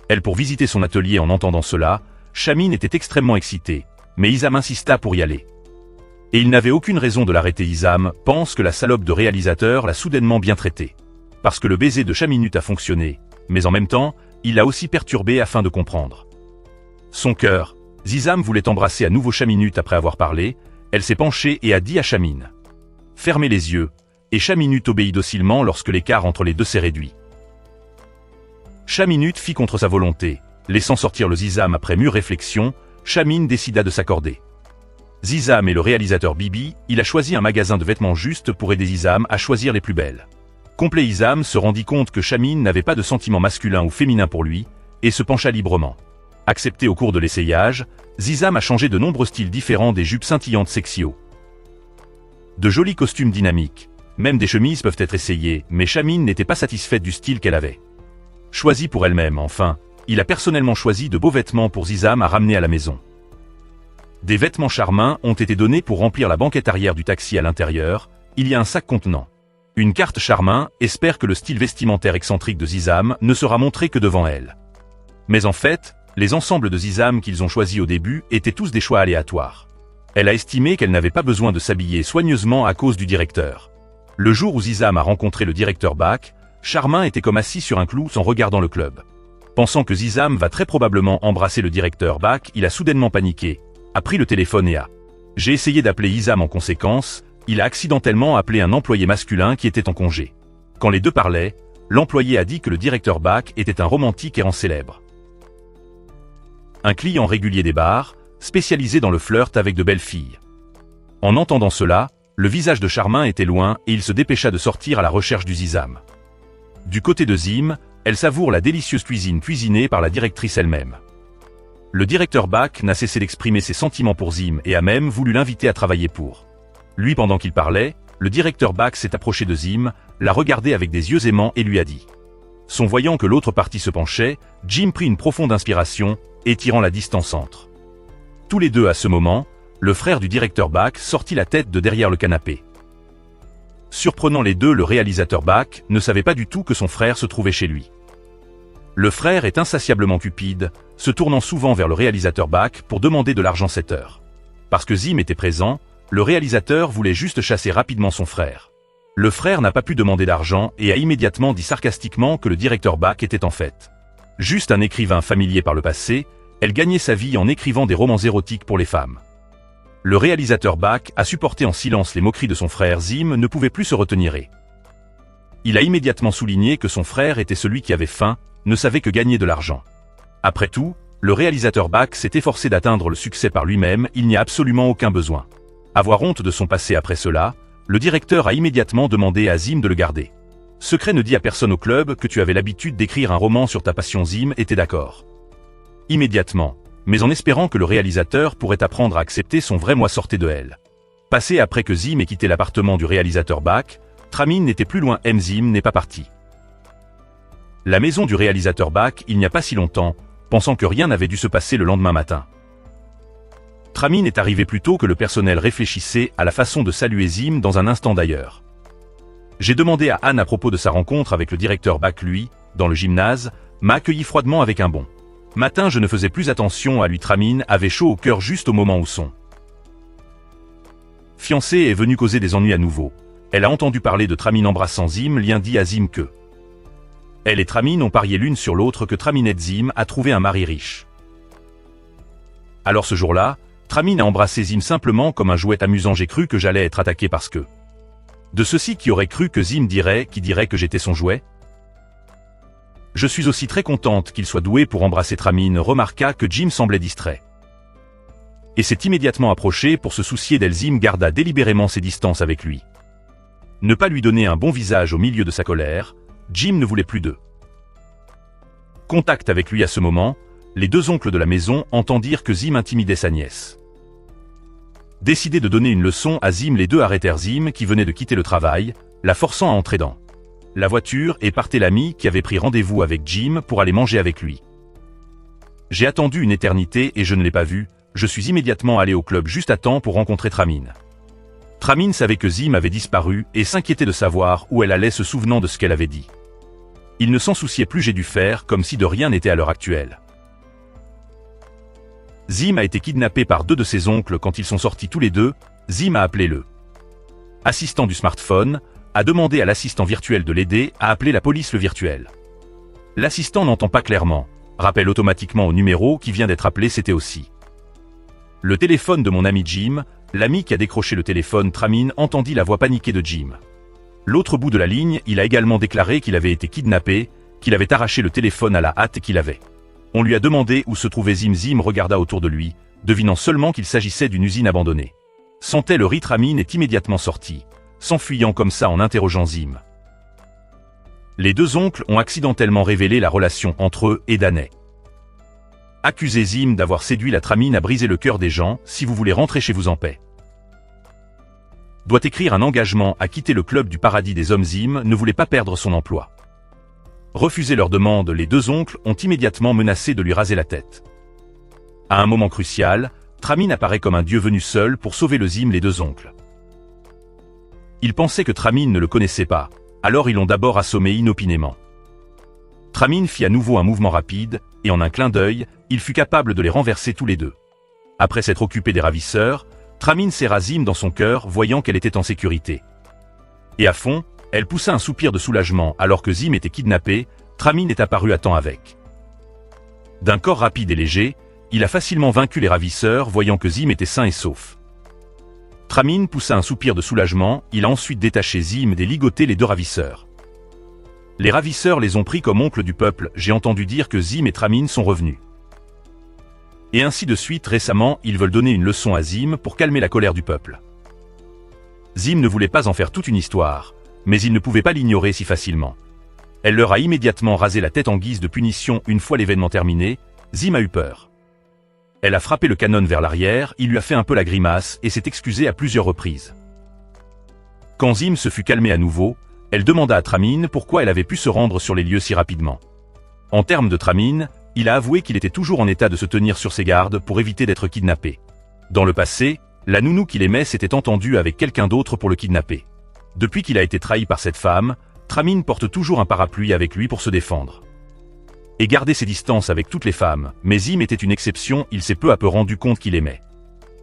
elle pour visiter son atelier. En entendant cela, Chamine était extrêmement excitée, mais Izam insista pour y aller. Et il n'avait aucune raison de l'arrêter. Izam pense que la salope de réalisateur l'a soudainement bien traité. Parce que le baiser de Chaminute a fonctionné, mais en même temps, il l'a aussi perturbé afin de comprendre son cœur. Zizam voulait embrasser à nouveau Chaminute. Après avoir parlé, elle s'est penchée et a dit à Chamine « Fermez les yeux », et Chaminute obéit docilement lorsque l'écart entre les deux s'est réduit. Chaminute fit contre sa volonté, laissant sortir le Zizam. Après mûre réflexion, Chamine décida de s'accorder. Zizam est le réalisateur Bibi, il a choisi un magasin de vêtements juste pour aider Zizam à choisir les plus belles. Complet. Izam se rendit compte que Chamine n'avait pas de sentiments masculins ou féminins pour lui, et se pencha librement. Accepté au cours de l'essayage, Zizam a changé de nombreux styles différents, des jupes scintillantes sexy-o, de jolis costumes dynamiques, même des chemises peuvent être essayées, mais Chamine n'était pas satisfaite du style qu'elle avait choisi pour elle-même. Enfin, il a personnellement choisi de beaux vêtements pour Zizam à ramener à la maison. Des vêtements Charmin ont été donnés pour remplir la banquette arrière du taxi. À l'intérieur, il y a un sac contenant une carte. Charmin espère que le style vestimentaire excentrique de Zizam ne sera montré que devant elle. Mais en fait, les ensembles de Zizam qu'ils ont choisis au début étaient tous des choix aléatoires. Elle a estimé qu'elle n'avait pas besoin de s'habiller soigneusement à cause du directeur. Le jour où Zizam a rencontré le directeur Bach, Charmin était comme assis sur un clou en regardant le club. Pensant que Zizam va très probablement embrasser le directeur Bach, il a soudainement paniqué, a pris le téléphone et a J'ai essayé d'appeler Zizam en conséquence, il a accidentellement appelé un employé masculin qui était en congé. Quand les deux parlaient, l'employé a dit que le directeur Bach était un romantique errant célèbre. Un client régulier des bars, spécialisé dans le flirt avec de belles filles. En entendant cela, le visage de Charmin était loin et il se dépêcha de sortir à la recherche du Zizam. Du côté de Zim, elle savoure la délicieuse cuisine cuisinée par la directrice elle-même. Le directeur Bach n'a cessé d'exprimer ses sentiments pour Zim et a même voulu l'inviter à travailler pour lui. Pendant qu'il parlait, le directeur Bach s'est approché de Zim, l'a regardé avec des yeux aimants et lui a dit. Son voyant que l'autre partie se penchait, Jim prit une profonde inspiration, étirant la distance entre tous les deux. À ce moment, le frère du directeur Bach sortit la tête de derrière le canapé. Surprenant les deux, le réalisateur Bach ne savait pas du tout que son frère se trouvait chez lui. Le frère est insatiablement cupide, se tournant souvent vers le réalisateur Bach pour demander de l'argent. Cette heure. Parce que Zim était présent, le réalisateur voulait juste chasser rapidement son frère. Le frère n'a pas pu demander d'argent et a immédiatement dit sarcastiquement que le directeur Bach était en fait juste un écrivain familier par le passé. Elle gagnait sa vie en écrivant des romans érotiques pour les femmes. Le réalisateur Bach a supporté en silence les moqueries de son frère. Zim ne pouvait plus se retenir et il a immédiatement souligné que son frère était celui qui avait faim, ne savait que gagner de l'argent. Après tout, le réalisateur Bach s'est efforcé d'atteindre le succès par lui-même, il n'y a absolument aucun besoin. Avoir honte de son passé. Après cela, le directeur a immédiatement demandé à Zim de le garder. Secret, ne dis à personne au club que tu avais l'habitude d'écrire un roman sur ta passion. Zim était d'accord immédiatement, mais en espérant que le réalisateur pourrait apprendre à accepter son vrai moi. Sortait de elle. Passé après que Zim ait quitté l'appartement du réalisateur Bach, Tramin n'était plus loin. Zim n'est pas parti. La maison du réalisateur Bach il n'y a pas si longtemps, pensant que rien n'avait dû se passer le lendemain matin. Tramin est arrivé plus tôt que le personnel réfléchissait à la façon de saluer Zim dans un instant. D'ailleurs, j'ai demandé à Anne à propos de sa rencontre avec le directeur Bach. Lui, dans le gymnase, m'a accueilli froidement avec un bon matin. Je ne faisais plus attention à lui. Tramin avait chaud au cœur juste au moment où son fiancé est venu causer des ennuis à nouveau. Elle a entendu parler de Tramin embrassant Zim. Lien dit à Zim que elle et Tramin ont parié l'une sur l'autre que Traminette Zim a trouvé un mari riche. Alors ce jour-là, Tramin a embrassé Zim simplement comme un jouet amusant. J'ai cru que j'allais être attaqué parce que de ceux-ci qui auraient cru que Zim dirait que j'étais son jouet. Je suis aussi très contente qu'il soit doué pour embrasser. Tramin remarqua que Jim semblait distrait et s'est immédiatement approché pour se soucier d'elle. Zim garda délibérément ses distances avec lui. Ne pas lui donner un bon visage au milieu de sa colère, Jim ne voulait plus de contact avec lui. À ce moment, les deux oncles de la maison entendirent que Zim intimidait sa nièce. Décidé de donner une leçon à Zim, les deux arrêtèrent Zim qui venait de quitter le travail, la forçant à entrer dans la voiture et partait l'ami qui avait pris rendez-vous avec Jim pour aller manger avec lui. J'ai attendu une éternité et je ne l'ai pas vu, je suis immédiatement allé au club juste à temps pour rencontrer Tramin. Tramin savait que Zim avait disparu et s'inquiétait de savoir où elle allait, se souvenant de ce qu'elle avait dit. Il ne s'en souciait plus. J'ai dû faire comme si de rien n'était à l'heure actuelle. Zim a été kidnappé par deux de ses oncles quand ils sont sortis tous les deux. Zim a appelé le assistant du smartphone, a demandé à l'assistant virtuel de l'aider à appeler la police. Le virtuel. L'assistant n'entend pas clairement, rappelle automatiquement au numéro qui vient d'être appelé. C'était aussi le téléphone de mon ami Jim. L'ami qui a décroché le téléphone. Tramin entendit la voix paniquée de Jim. L'autre bout de la ligne, il a également déclaré qu'il avait été kidnappé, qu'il avait arraché le téléphone à la hâte et qu'il avait. On lui a demandé où se trouvait Zim. Zim regarda autour de lui, devinant seulement qu'il s'agissait d'une usine abandonnée. Sentait le riz. Tramin est immédiatement sorti, s'enfuyant comme ça en interrogeant Zim. Les deux oncles ont accidentellement révélé la relation entre eux et Danay. Accusez Zim d'avoir séduit la Tramin a brisé le cœur des gens. Si vous voulez rentrer chez vous en paix, doit écrire un engagement à quitter le club du paradis des hommes. Zim ne voulait pas perdre son emploi. Refusé leur demande, les deux oncles ont immédiatement menacé de lui raser la tête. À un moment crucial, Tramine apparaît comme un dieu venu seul pour sauver le Zim les deux oncles. Ils pensaient que Tramine ne le connaissait pas, alors ils l'ont d'abord assommé inopinément. Tramine fit à nouveau un mouvement rapide, et en un clin d'œil, il fut capable de les renverser tous les deux. Après s'être occupé des ravisseurs, Tramine serra Zim dans son cœur, voyant qu'elle était en sécurité. Et à fond, elle poussa un soupir de soulagement alors que Zim était kidnappé. Tramine est apparu à temps avec. D'un corps rapide et léger, il a facilement vaincu les ravisseurs, voyant que Zim était sain et sauf. Tramine poussa un soupir de soulagement, il a ensuite détaché Zim des ligotés les deux ravisseurs. Les ravisseurs les ont pris comme oncles du peuple, j'ai entendu dire que Zim et Tramine sont revenus. Et ainsi de suite. Récemment, ils veulent donner une leçon à Zim pour calmer la colère du peuple. Zim ne voulait pas en faire toute une histoire, mais il ne pouvait pas l'ignorer si facilement. Elle leur a immédiatement rasé la tête en guise de punition. Une fois l'événement terminé, Zim a eu peur. Elle a frappé le canon vers l'arrière, il lui a fait un peu la grimace et s'est excusée à plusieurs reprises. Quand Zim se fut calmée à nouveau, elle demanda à Tramine pourquoi elle avait pu se rendre sur les lieux si rapidement. En termes de Tramine, il a avoué qu'il était toujours en état de se tenir sur ses gardes pour éviter d'être kidnappé. Dans le passé, la nounou qu'il aimait s'était entendue avec quelqu'un d'autre pour le kidnapper. Depuis qu'il a été trahi par cette femme, Tramine porte toujours un parapluie avec lui pour se défendre. Et garder ses distances avec toutes les femmes, mais Zim était une exception, il s'est peu à peu rendu compte qu'il aimait.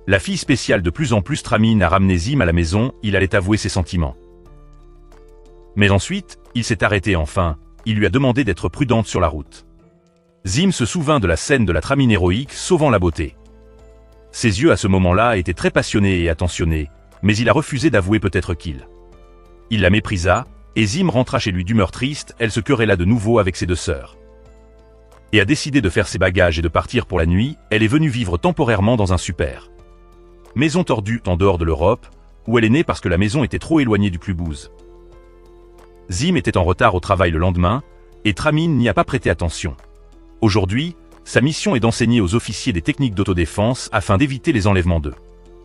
La fille spéciale de plus en plus. Tramine a ramené Zim à la maison, il allait avouer ses sentiments. Mais ensuite, il s'est arrêté enfin, il lui a demandé d'être prudente sur la route. Zim se souvint de la scène de la Tramine héroïque sauvant la beauté. Ses yeux à ce moment-là étaient très passionnés et attentionnés, mais il a refusé d'avouer peut-être qu'il. Il la méprisa, et Zim rentra chez lui d'humeur triste, elle se querella de nouveau avec ses deux sœurs. Et a décidé de faire ses bagages et de partir pour la nuit, elle est venue vivre temporairement dans un super. Maison tordue en dehors de l'Europe, où elle est née parce que la maison était trop éloignée du clubhouse. Zim était en retard au travail le lendemain, et Tramine n'y a pas prêté attention. Aujourd'hui, sa mission est d'enseigner aux officiers des techniques d'autodéfense afin d'éviter les enlèvements d'eux.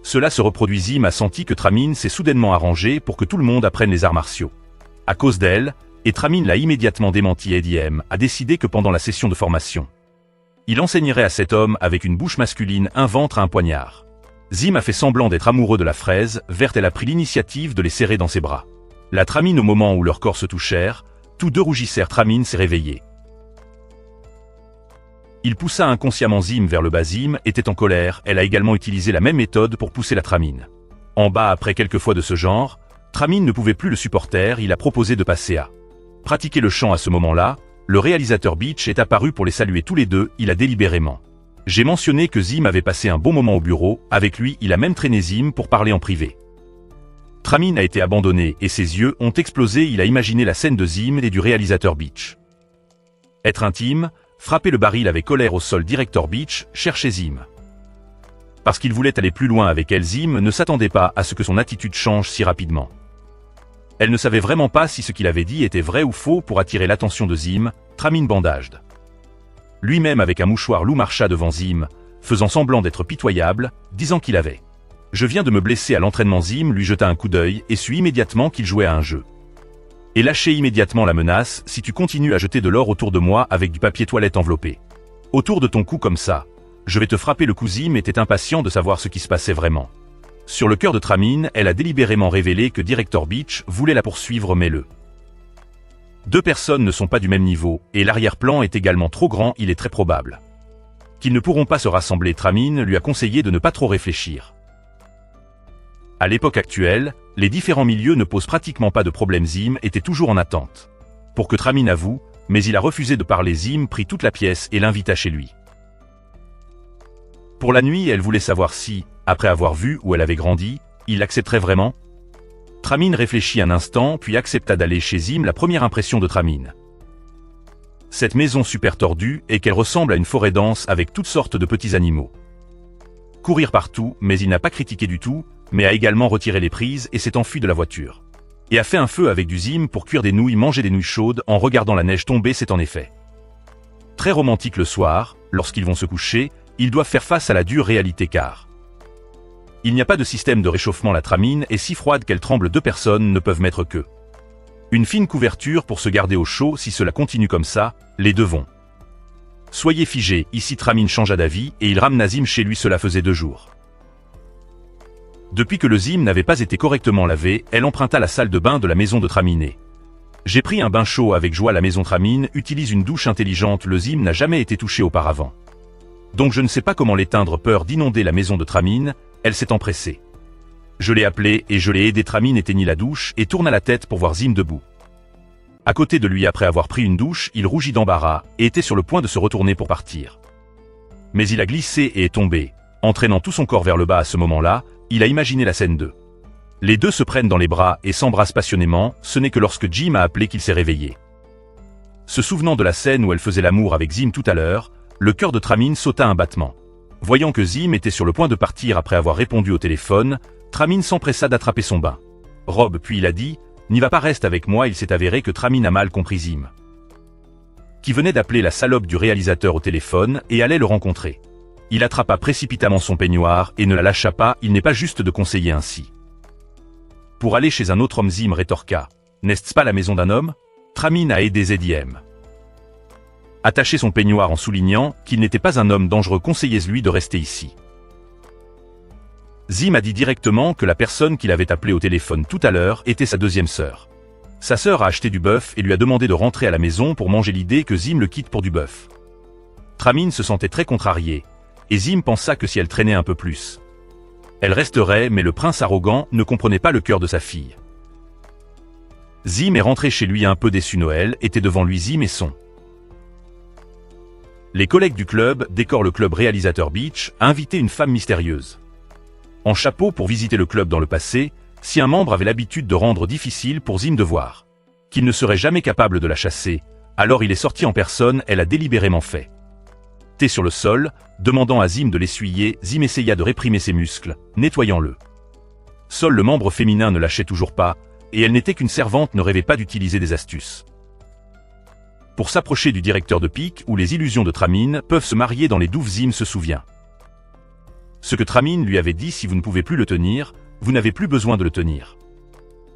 Cela se reproduit. Zim a senti que Tramine s'est soudainement arrangé pour que tout le monde apprenne les arts martiaux. À cause d'elle, et Tramine l'a immédiatement démenti. Eddie M a décidé que pendant la session de formation, il enseignerait à cet homme avec une bouche masculine un ventre à un poignard. Zim a fait semblant d'être amoureux de la fraise verte, elle a pris l'initiative de les serrer dans ses bras. La Tramine, au moment où leurs corps se touchèrent, tous deux rougissèrent. Tramine s'est réveillée. Il poussa inconsciemment Zim vers le bas. Zim était en colère, elle a également utilisé la même méthode pour pousser la Tramine. En bas, après quelques fois de ce genre, Tramine ne pouvait plus le supporter, il a proposé de passer à pratiquer le chant. À ce moment-là, le réalisateur Beach est apparu pour les saluer tous les deux, il a délibérément. J'ai mentionné que Zim avait passé un bon moment au bureau, avec lui il a même traîné Zim pour parler en privé. Tramine a été abandonné et ses yeux ont explosé, il a imaginé la scène de Zim et du réalisateur Beach. Être intime, frapper le baril avec colère au sol. Directeur Beach cherchait Zim. Parce qu'il voulait aller plus loin avec elle. Zim ne s'attendait pas à ce que son attitude change si rapidement. Elle ne savait vraiment pas si ce qu'il avait dit était vrai ou faux. Pour attirer l'attention de Zim, Tramine bandaged. Lui-même avec un mouchoir. Lou marcha devant Zim, faisant semblant d'être pitoyable, disant qu'il avait. Je viens de me blesser à l'entraînement. Zim lui jeta un coup d'œil et sut immédiatement qu'il jouait à un jeu. Et lâchait immédiatement la menace, si tu continues à jeter de l'or autour de moi avec du papier toilette enveloppé. Autour de ton cou comme ça, je vais te frapper le cou. Zim était impatient de savoir ce qui se passait vraiment. Sur le cœur de Tramine, elle a délibérément révélé que Director Beach voulait la poursuivre, mais deux personnes ne sont pas du même niveau, et l'arrière-plan est également trop grand. Il est très probable qu'ils ne pourront pas se rassembler. Tramine lui a conseillé de ne pas trop réfléchir. À l'époque actuelle, les différents milieux ne posent pratiquement pas de problème. Zim était toujours en attente pour que Tramine avoue, mais il a refusé de parler. Zim prit toute la pièce et l'invita chez lui. Pour la nuit, elle voulait savoir si, après avoir vu où elle avait grandi, il l'accepterait vraiment. Tramine réfléchit un instant puis accepta d'aller chez Zim. La première impression de Tramine, cette maison super tordue, est qu'elle ressemble à une forêt dense avec toutes sortes de petits animaux. Courir partout, mais il n'a pas critiqué du tout, mais a également retiré les prises et s'est enfui de la voiture. Et a fait un feu avec du Zim pour cuire des nouilles, manger des nouilles chaudes en regardant la neige tomber. C'est en effet très romantique. Le soir, lorsqu'ils vont se coucher, ils doivent faire face à la dure réalité car il n'y a pas de système de réchauffement. La Tramine est si froide qu'elle tremble. Deux personnes ne peuvent mettre que Une fine couverture pour se garder au chaud si cela continue comme ça, les deux vont. Soyez figés, ici Tramine changea d'avis et il ramena Zim chez lui, cela faisait 2 jours. Depuis que le Zim n'avait pas été correctement lavé, elle emprunta la salle de bain de la maison de Tramine. J'ai pris un bain chaud avec joie, la maison Tramine utilise une douche intelligente, le Zim n'a jamais été touché auparavant. Donc je ne sais pas comment l'éteindre, peur d'inonder la maison de Tramine, elle s'est empressée. Je l'ai appelé et je l'ai aidé, Tramine éteignit la douche et tourna la tête pour voir Zim debout. À côté de lui, après avoir pris une douche, il rougit d'embarras et était sur le point de se retourner pour partir. Mais il a glissé et est tombé, entraînant tout son corps vers le bas. À ce moment-là, il a imaginé la scène 2. Les deux se prennent dans les bras et s'embrassent passionnément, ce n'est que lorsque Jim a appelé qu'il s'est réveillé. Se souvenant de la scène où elle faisait l'amour avec Zim tout à l'heure, le cœur de Tramine sauta un battement. Voyant que Zim était sur le point de partir après avoir répondu au téléphone, Tramine s'empressa d'attraper son bain. Robe, puis il a dit « N'y va pas, reste avec moi », il s'est avéré que Tramine a mal compris Zim, qui venait d'appeler la salope du réalisateur au téléphone et allait le rencontrer. Il attrapa précipitamment son peignoir et ne la lâcha pas, il n'est pas juste de conseiller ainsi. Pour aller chez un autre homme, Zim rétorqua « N'est-ce pas la maison d'un homme ?» Tramine a aidé ZIM. Attacher son peignoir en soulignant qu'il n'était pas un homme dangereux, conseillez-lui de rester ici. Zim a dit directement que la personne qu'il avait appelée au téléphone tout à l'heure était sa deuxième sœur. Sa sœur a acheté du bœuf et lui a demandé de rentrer à la maison pour manger, l'idée que Zim le quitte pour du bœuf. Tramine se sentait très contrariée, et Zim pensa que si elle traînait un peu plus, elle resterait, mais le prince arrogant ne comprenait pas le cœur de sa fille. Zim est rentré chez lui un peu déçu. Noël était devant lui, Zim et son. Les collègues du club décorent le club réalisateur Beach a invité une femme mystérieuse en chapeau pour visiter le club dans le passé. Si un membre avait l'habitude de rendre difficile pour Zim de voir qu'il ne serait jamais capable de la chasser, alors il est sorti en personne, elle a délibérément fait. T'es sur le sol, demandant à Zim de l'essuyer, Zim essaya de réprimer ses muscles, nettoyant-le. Seul le membre féminin ne lâchait toujours pas, et elle n'était qu'une servante, ne rêvait pas d'utiliser des astuces pour s'approcher du directeur de pique où les illusions de Tramine peuvent se marier dans les douves. Zim se souvient ce que Tramine lui avait dit: si vous ne pouvez plus le tenir, vous n'avez plus besoin de le tenir.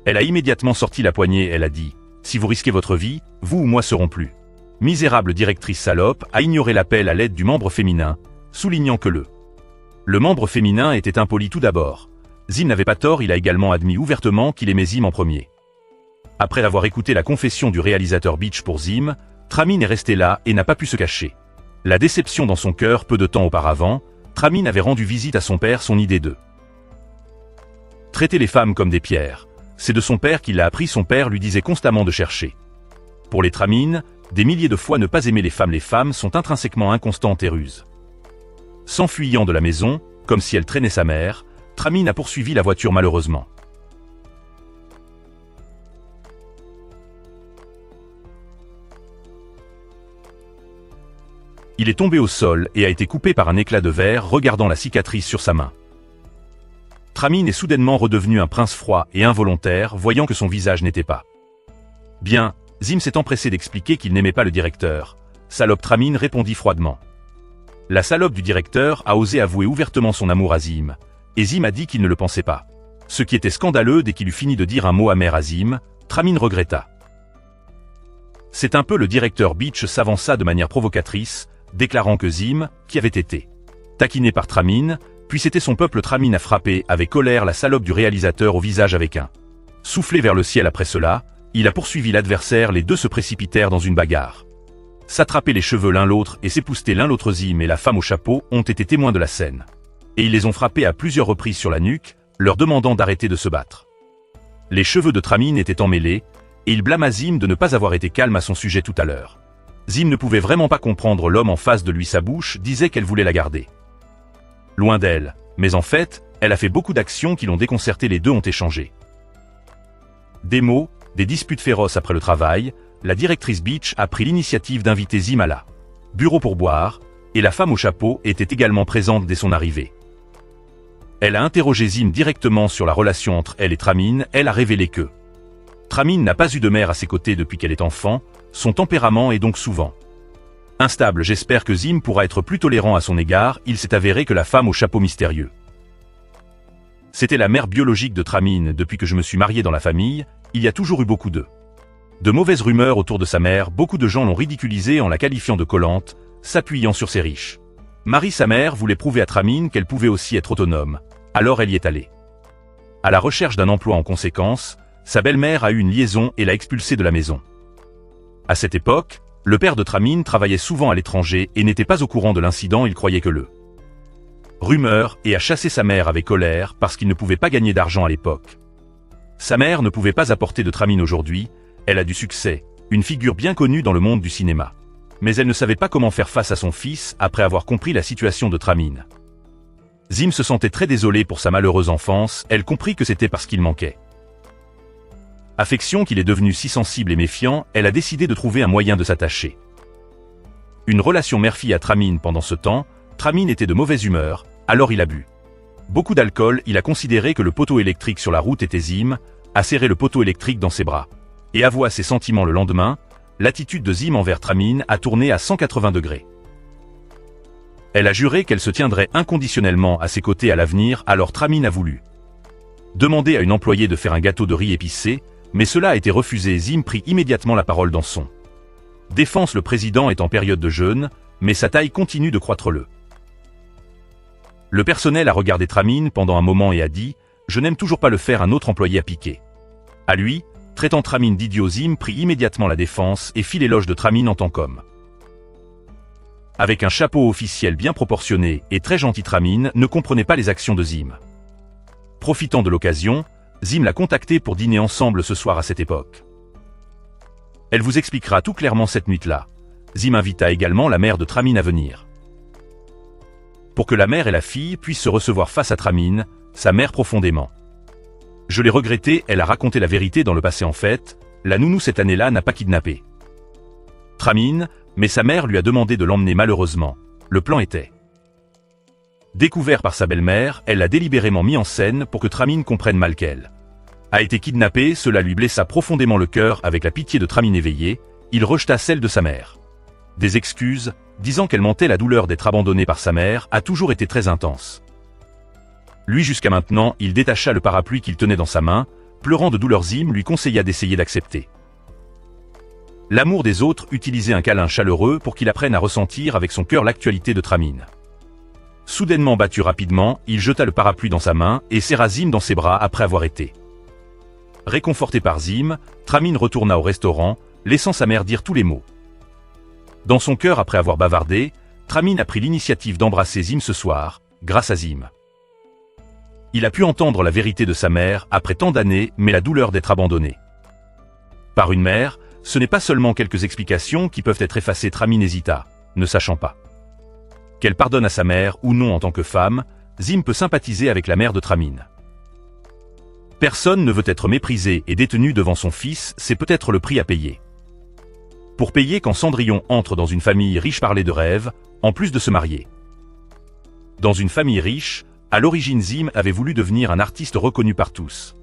Elle a immédiatement sorti la poignée, elle a dit: si vous risquez votre vie, vous ou moi serons plus. Misérable directrice salope a ignoré l'appel à l'aide du membre féminin, soulignant que le membre féminin était impoli. Tout d'abord, Zim n'avait pas tort, il a également admis ouvertement qu'il aimait Zim en premier. Après avoir écouté la confession du réalisateur Beach pour Zim, Tramine est resté là et n'a pas pu se cacher la déception dans son cœur. Peu de temps auparavant, Tramine avait rendu visite à son père. Son idée de traiter les femmes comme des pierres, c'est de son père qu'il l'a appris. Son père lui disait constamment de chercher pour les Tramine des milliers de fois ne pas aimer les femmes sont intrinsèquement inconstantes et ruses. S'enfuyant de la maison, comme si elle traînait sa mère, Tramine a poursuivi la voiture. Malheureusement, il est tombé au sol et a été coupé par un éclat de verre. Regardant la cicatrice sur sa main, Tramine est soudainement redevenu un prince froid et involontaire, voyant que son visage n'était pas bien. Zim s'est empressé d'expliquer qu'il n'aimait pas le directeur. Salope, Tramine répondit froidement. La salope du directeur a osé avouer ouvertement son amour à Zim, et Zim a dit qu'il ne le pensait pas. Ce qui était scandaleux. Dès qu'il eut fini de dire un mot amer à Zim, Tramine regretta. C'est un peu le directeur Beach s'avança de manière provocatrice, déclarant que Zim, qui avait été taquiné par Tramine, puis c'était son peuple. Tramine a frappé avec colère la salope du réalisateur au visage avec un soufflet vers le ciel. Après cela, il a poursuivi l'adversaire. Les deux se précipitèrent dans une bagarre, s'attraper les cheveux l'un l'autre et s'épousseter l'un l'autre. Zim et la femme au chapeau ont été témoins de la scène, et ils les ont frappés à plusieurs reprises sur la nuque, leur demandant d'arrêter de se battre. Les cheveux de Tramine étaient emmêlés, et il blâma Zim de ne pas avoir été calme à son sujet tout à l'heure. Zim ne pouvait vraiment pas comprendre l'homme en face de lui. Sa bouche disait qu'elle voulait la garder loin d'elle, mais en fait, elle a fait beaucoup d'actions qui l'ont déconcerté. Les deux ont échangé des mots, des disputes féroces. Après le travail, la directrice Beach a pris l'initiative d'inviter Zim à la bureau pour boire, et la femme au chapeau était également présente dès son arrivée. Elle a interrogé Zim directement sur la relation entre elle et Tramine. Elle a révélé que Tramine n'a pas eu de mère à ses côtés depuis qu'elle est enfant, son tempérament est donc souvent instable. J'espère que Zim pourra être plus tolérant à son égard. Il s'est avéré que la femme au chapeau mystérieux, c'était la mère biologique de Tramine. Depuis que je me suis marié dans la famille, il y a toujours eu beaucoup de De mauvaises rumeurs autour de sa mère, beaucoup de gens l'ont ridiculisée en la qualifiant de collante, s'appuyant sur ses riches. Marie, sa mère, voulait prouver à Tramine qu'elle pouvait aussi être autonome, alors elle y est allée. À la recherche d'un emploi en conséquence, sa belle-mère a eu une liaison et l'a expulsée de la maison. À cette époque, le père de Tramine travaillait souvent à l'étranger et n'était pas au courant de l'incident, il croyait que le rumeur et a chassé sa mère avec colère parce qu'il ne pouvait pas gagner d'argent à l'époque. Sa mère ne pouvait pas apporter de Tramine aujourd'hui, elle a du succès, une figure bien connue dans le monde du cinéma. Mais elle ne savait pas comment faire face à son fils après avoir compris la situation de Tramine. Zim se sentait très désolée pour sa malheureuse enfance, elle comprit que c'était parce qu'il manquait affection qu'il est devenu si sensible et méfiant, elle a décidé de trouver un moyen de s'attacher. Une relation mère-fille à Tramine pendant ce temps, Tramine était de mauvaise humeur, alors il a bu beaucoup d'alcool, il a considéré que le poteau électrique sur la route était Zim, a serré le poteau électrique dans ses bras. Et avoua ses sentiments le lendemain, l'attitude de Zim envers Tramine a tourné à 180 degrés. Elle a juré qu'elle se tiendrait inconditionnellement à ses côtés à l'avenir, alors Tramine a voulu demander à une employée de faire un gâteau de riz épicé, mais cela a été refusé. Zim prit immédiatement la parole dans son défense. Le président est en période de jeûne, mais sa taille continue de croître. Le personnel a regardé Tramine pendant un moment et a dit « Je n'aime toujours pas le faire », un autre employé a piqué. À lui, traitant Tramine d'idiot, Zim prit immédiatement la défense et fit l'éloge de Tramine en tant qu'homme. Avec un chapeau officiel bien proportionné et très gentil, Tramine ne comprenait pas les actions de Zim. Profitant de l'occasion, Zim l'a contacté pour dîner ensemble ce soir. À cette époque, elle vous expliquera tout clairement cette nuit-là. Zim invita également la mère de Tramine à venir. Pour que la mère et la fille puissent se recevoir face à Tramine, sa mère profondément. Je l'ai regretté, elle a raconté la vérité dans le passé. En fait, la nounou cette année-là n'a pas kidnappé Tramine, mais sa mère lui a demandé de l'emmener. Malheureusement, le plan était découvert par sa belle-mère, elle l'a délibérément mis en scène pour que Tramine comprenne mal qu'elle a été kidnappée. Cela lui blessa profondément le cœur. Avec la pitié de Tramine éveillée, il rejeta celle de sa mère. Des excuses, disant qu'elle mentait. La douleur d'être abandonnée par sa mère a toujours été très intense. Lui, jusqu'à maintenant, il détacha le parapluie qu'il tenait dans sa main, pleurant de douleur. Zim lui conseilla d'essayer d'accepter l'amour des autres, utiliser un câlin chaleureux pour qu'il apprenne à ressentir avec son cœur l'actualité de Tramine. Soudainement battu rapidement, il jeta le parapluie dans sa main et serra Zim dans ses bras. Après avoir été réconforté par Zim, Tramine retourna au restaurant, laissant sa mère dire tous les mots. Dans son cœur, après avoir bavardé, Tramine a pris l'initiative d'embrasser Zim ce soir. Grâce à Zim, il a pu entendre la vérité de sa mère après tant d'années, mais la douleur d'être abandonné par une mère, ce n'est pas seulement quelques explications qui peuvent être effacées. Tramine hésita, ne sachant pas qu'elle pardonne à sa mère ou non. En tant que femme, Zim peut sympathiser avec la mère de Tramine. Personne ne veut être méprisé et détenu devant son fils, c'est peut-être le prix à payer. Pour payer quand Cendrillon entre dans une famille riche, parlait de rêve, en plus de se marier. Dans une famille riche, à l'origine, Zim avait voulu devenir un artiste reconnu par tous.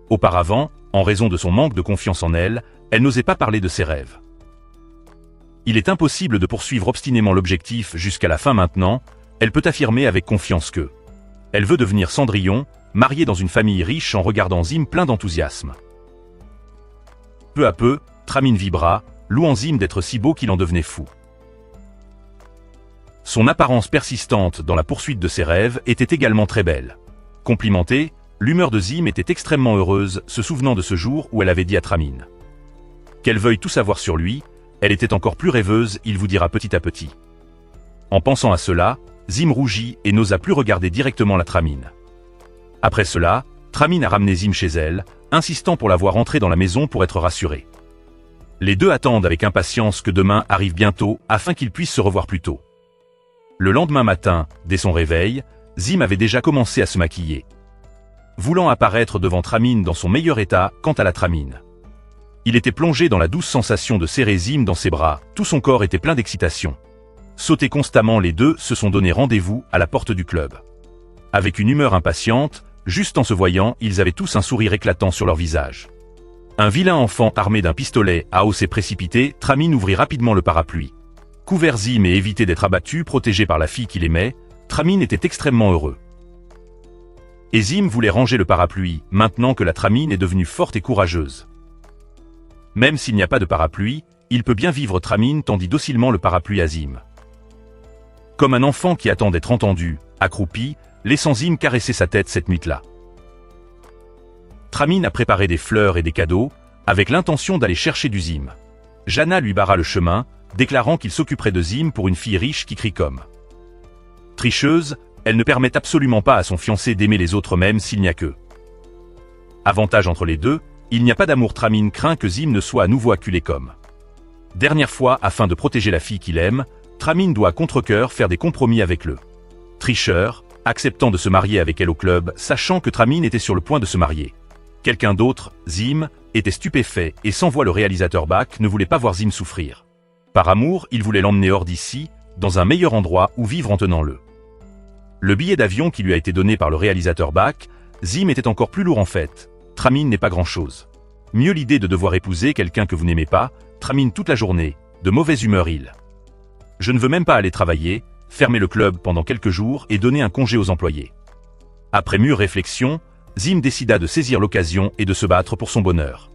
Auparavant, en raison de son manque de confiance en elle, elle n'osait pas parler de ses rêves. Il est impossible de poursuivre obstinément l'objectif jusqu'à la fin. Maintenant, elle peut affirmer avec confiance que elle veut devenir Cendrillon, mariée dans une famille riche, en regardant Zim plein d'enthousiasme. Peu à peu, Tramine vibra, louant Zim d'être si beau qu'il en devenait fou. Son apparence persistante dans la poursuite de ses rêves était également très belle. Complimentée, l'humeur de Zim était extrêmement heureuse, se souvenant de ce jour où elle avait dit à Tramine qu'elle veuille tout savoir sur lui. Elle était encore plus rêveuse, il vous dira petit à petit. En pensant à cela, Zim rougit et n'osa plus regarder directement la Tramine. Après cela, Tramine a ramené Zim chez elle, insistant pour la voir entrer dans la maison pour être rassurée. Les deux attendent avec impatience que demain arrive bientôt afin qu'ils puissent se revoir plus tôt. Le lendemain matin, dès son réveil, Zim avait déjà commencé à se maquiller, voulant apparaître devant Tramine dans son meilleur état. Quant à la Tramine, il était plongé dans la douce sensation de serrer Zim dans ses bras, tout son corps était plein d'excitation. Sautés constamment, les deux se sont donné rendez-vous à la porte du club. Avec une humeur impatiente, juste en se voyant, ils avaient tous un sourire éclatant sur leur visage. Un vilain enfant armé d'un pistolet a osé précipiter. Tramine ouvrit rapidement le parapluie. Couvert Zim et évité d'être abattu, protégé par la fille qu'il aimait, Tramine était extrêmement heureux. Et Zim voulait ranger le parapluie, maintenant que la Tramine est devenue forte et courageuse. Même s'il n'y a pas de parapluie, il peut bien vivre Tramine tendit docilement le parapluie à Zim. Comme un enfant qui attend d'être entendu, accroupi, laissant Zim caresser sa tête cette nuit-là. Tramine a préparé des fleurs et des cadeaux, avec l'intention d'aller chercher du Zim. Jana lui barra le chemin, déclarant qu'il s'occuperait de Zim pour une fille riche qui crie comme. Tricheuse, elle ne permet absolument pas à son fiancé d'aimer les autres même s'il n'y a que. Avantage entre les deux, il n'y a pas d'amour. Tramine craint que Zim ne soit à nouveau acculé comme. Dernière fois, afin de protéger la fille qu'il aime, Tramine doit à contre-cœur faire des compromis avec le tricheur, acceptant de se marier avec elle au club, sachant que Tramine était sur le point de se marier. Quelqu'un d'autre, Zim, était stupéfait et sans voix le réalisateur Bach ne voulait pas voir Zim souffrir. Par amour, il voulait l'emmener hors d'ici, dans un meilleur endroit où vivre en tenant le billet d'avion qui lui a été donné par le réalisateur Bach. Zim était encore plus lourd en fait. Tramine n'est pas grand-chose. Mieux l'idée de devoir épouser quelqu'un que vous n'aimez pas. Tramine toute la journée, de mauvaise humeur il. Je ne veux même pas aller travailler, fermer le club pendant quelques jours et donner un congé aux employés. Après mûre réflexion, Zim décida de saisir l'occasion et de se battre pour son bonheur.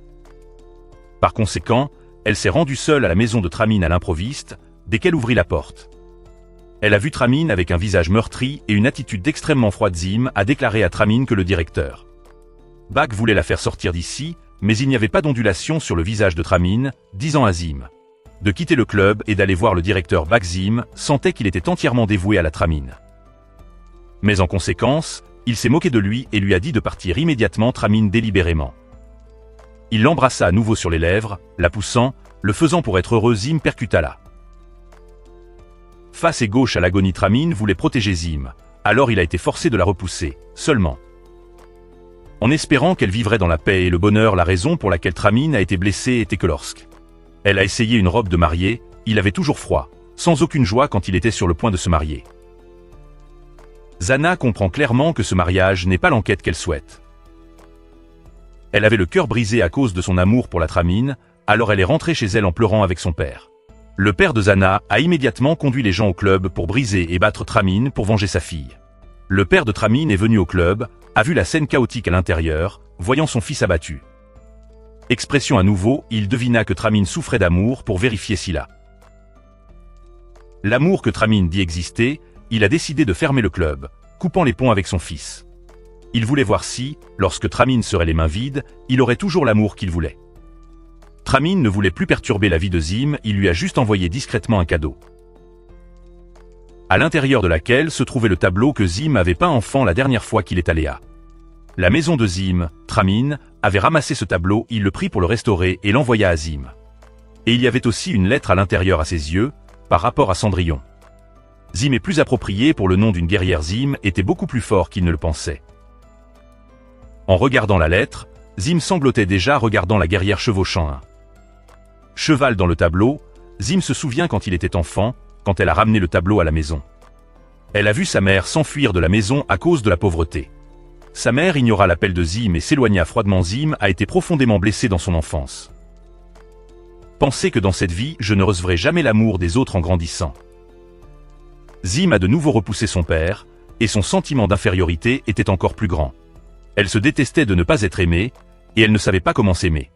Par conséquent, elle s'est rendue seule à la maison de Tramine à l'improviste, dès qu'elle ouvrit la porte. Elle a vu Tramine avec un visage meurtri et une attitude extrêmement froide. Zim a déclaré à Tramine que le directeur Bach voulait la faire sortir d'ici, mais il n'y avait pas d'ondulation sur le visage de Tramine, disant à Zim de quitter le club et d'aller voir le directeur Bach. Zim sentait qu'il était entièrement dévoué à la Tramine. Mais en conséquence, il s'est moqué de lui et lui a dit de partir immédiatement. Tramine délibérément. Il l'embrassa à nouveau sur les lèvres, la poussant, le faisant pour être heureux. Zim percuta la face et gauche à l'agonie. Tramine voulait protéger Zim, alors il a été forcé de la repousser, seulement. En espérant qu'elle vivrait dans la paix et le bonheur. La raison pour laquelle Tramine a été blessée était que lorsque elle a essayé une robe de mariée, il avait toujours froid, sans aucune joie quand il était sur le point de se marier. Zana comprend clairement que ce mariage n'est pas l'enquête qu'elle souhaite. Elle avait le cœur brisé à cause de son amour pour la Tramine, alors elle est rentrée chez elle en pleurant avec son père. Le père de Zana a immédiatement conduit les gens au club pour briser et battre Tramine pour venger sa fille. Le père de Tramine est venu au club, a vu la scène chaotique à l'intérieur, voyant son fils abattu. Expression à nouveau, il devina que Tramine souffrait d'amour pour vérifier si l'amour que Tramine dit exister, il a décidé de fermer le club, coupant les ponts avec son fils. Il voulait voir si, lorsque Tramine serait les mains vides, il aurait toujours l'amour qu'il voulait. Tramine ne voulait plus perturber la vie de Zim, il lui a juste envoyé discrètement un cadeau, à l'intérieur de laquelle se trouvait le tableau que Zim avait peint enfant la dernière fois qu'il est allé à la maison de Zim. Tramine avait ramassé ce tableau, il le prit pour le restaurer et l'envoya à Zim. Et il y avait aussi une lettre à l'intérieur à ses yeux, par rapport à Cendrillon. Zim est plus approprié pour le nom d'une guerrière. Zim était beaucoup plus fort qu'il ne le pensait. En regardant la lettre, Zim sanglotait déjà regardant la guerrière chevauchant un cheval dans le tableau. Zim se souvient quand il était enfant, quand elle a ramené le tableau à la maison. Elle a vu sa mère s'enfuir de la maison à cause de la pauvreté. Sa mère ignora l'appel de Zim et s'éloigna froidement. Zim a été profondément blessé dans son enfance. Penser que dans cette vie, je ne recevrai jamais l'amour des autres en grandissant. Zim a de nouveau repoussé son père, et son sentiment d'infériorité était encore plus grand. Elle se détestait de ne pas être aimée, et elle ne savait pas comment s'aimer.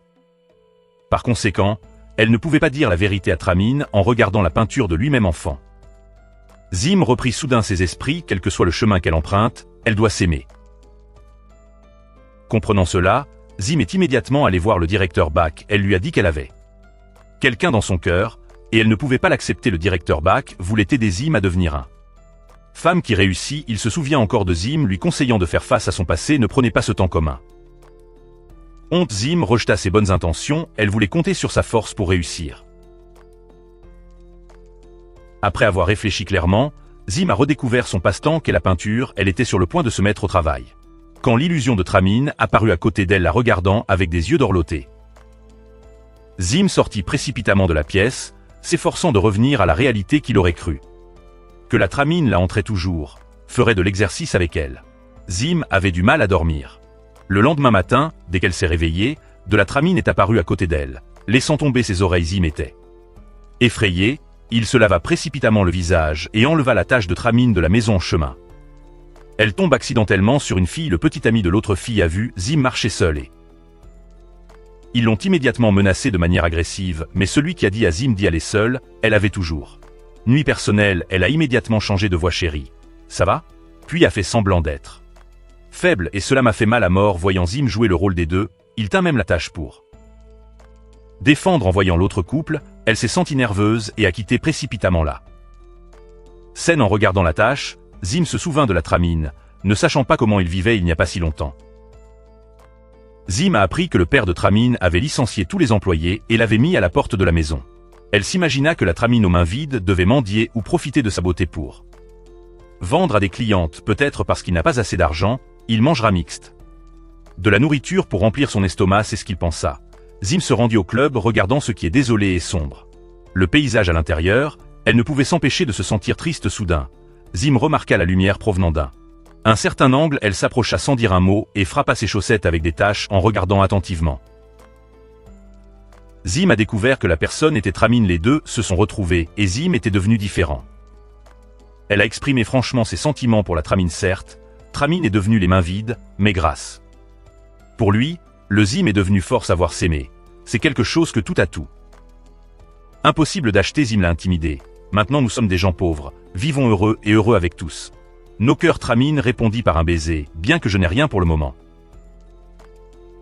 Par conséquent, elle ne pouvait pas dire la vérité à Tramine en regardant la peinture de lui-même enfant. Zim reprit soudain ses esprits, quel que soit le chemin qu'elle emprunte, elle doit s'aimer. Comprenant cela, Zim est immédiatement allée voir le directeur Bach. Elle lui a dit qu'elle avait quelqu'un dans son cœur, et elle ne pouvait pas l'accepter. Le directeur Bach voulait aider Zim à devenir un femme qui réussit. Il se souvient encore de Zim lui conseillant de faire face à son passé. Ne prenez pas ce temps commun. Honte. Zim rejeta ses bonnes intentions, elle voulait compter sur sa force pour réussir. Après avoir réfléchi clairement, Zim a redécouvert son passe-temps qu'est la peinture. Elle était sur le point de se mettre au travail, quand l'illusion de Tramine apparut à côté d'elle la regardant avec des yeux dorlotés. Zim sortit précipitamment de la pièce, s'efforçant de revenir à la réalité qu'il aurait cru. Que la Tramine la entrait toujours, ferait de l'exercice avec elle. Zim avait du mal à dormir. Le lendemain matin, dès qu'elle s'est réveillée, de la Tramine est apparue à côté d'elle, laissant tomber ses oreilles. Zim était effrayé, il se lava précipitamment le visage et enleva la tache de Tramine de la maison en chemin. Elle tombe accidentellement sur une fille. Le petit ami de l'autre fille a vu Zim marcher seul et Ils l'ont immédiatement menacée de manière agressive, mais celui qui a dit à Zim d'y aller seul, elle avait toujours. Nuit personnelle, elle a immédiatement changé de voix chérie. Ça va? Puis a fait semblant d'être faible et cela m'a fait mal à mort voyant Zim jouer le rôle des deux, il tint même la tâche pour défendre en voyant l'autre couple, elle s'est sentie nerveuse et a quitté précipitamment là. Scène en regardant la tâche, Zim se souvint de la Tramine, ne sachant pas comment il vivait il n'y a pas si longtemps. Zim a appris que le père de Tramine avait licencié tous les employés et l'avait mis à la porte de la maison. Elle s'imagina que la Tramine aux mains vides devait mendier ou profiter de sa beauté pour vendre à des clientes, peut-être parce qu'il n'a pas assez d'argent, il mangera mixte. De la nourriture pour remplir son estomac, c'est ce qu'il pensa. Zim se rendit au club regardant ce qui est désolé et sombre. Le paysage à l'intérieur, elle ne pouvait s'empêcher de se sentir triste soudain. Zim remarqua la lumière provenant d'un certain angle, elle s'approcha sans dire un mot et frappa ses chaussettes avec des taches en regardant attentivement. Zim a découvert que la personne était Tramine, les deux se sont retrouvés et Zim était devenu différent. Elle a exprimé franchement ses sentiments pour la Tramine certes, Tramine est devenue les mains vides, mais grâce. Pour lui, le Zim est devenu fort savoir s'aimer. C'est quelque chose que tout a tout. Impossible d'acheter, Zim l'a intimidé. Maintenant nous sommes des gens pauvres, vivons heureux et heureux avec tous. Nos cœurs, Tramine répondit par un baiser, bien que je n'ai rien pour le moment.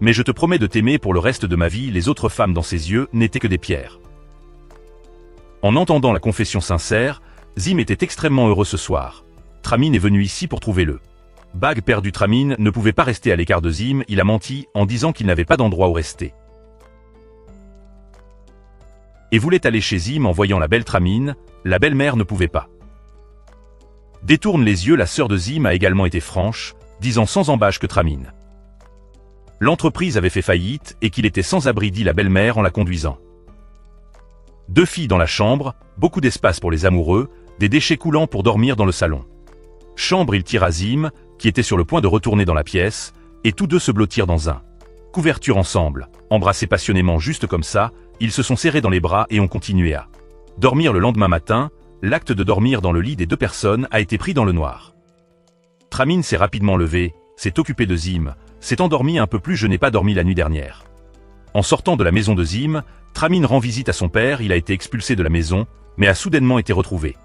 Mais je te promets de t'aimer pour le reste de ma vie. Les autres femmes dans ses yeux n'étaient que des pierres. En entendant la confession sincère, Zim était extrêmement heureux ce soir. Tramine est venu ici pour trouver le bague perdu. Tramine ne pouvait pas rester à l'écart de Zim, il a menti en disant qu'il n'avait pas d'endroit où rester. Et voulait aller chez Zim en voyant la belle Tramine, la belle-mère ne pouvait pas. Détourne les yeux, la sœur de Zim a également été franche, disant sans embâche que Tramine. L'entreprise avait fait faillite et qu'il était sans abri, dit la belle-mère en la conduisant. Deux filles dans la chambre, beaucoup d'espace pour les amoureux, des déchets coulants pour dormir dans le salon. Chambre, il tira Zim, qui était sur le point de retourner dans la pièce, et tous deux se blottirent dans un couverture ensemble, embrassés passionnément juste comme ça, ils se sont serrés dans les bras et ont continué à dormir. Le lendemain matin, l'acte de dormir dans le lit des deux personnes a été pris dans le noir. Tramine s'est rapidement levée, s'est occupée de Zim, s'est endormie un peu plus. Je n'ai pas dormi la nuit dernière. En sortant de la maison de Zim, Tramine rend visite à son père, il a été expulsé de la maison, mais a soudainement été retrouvé.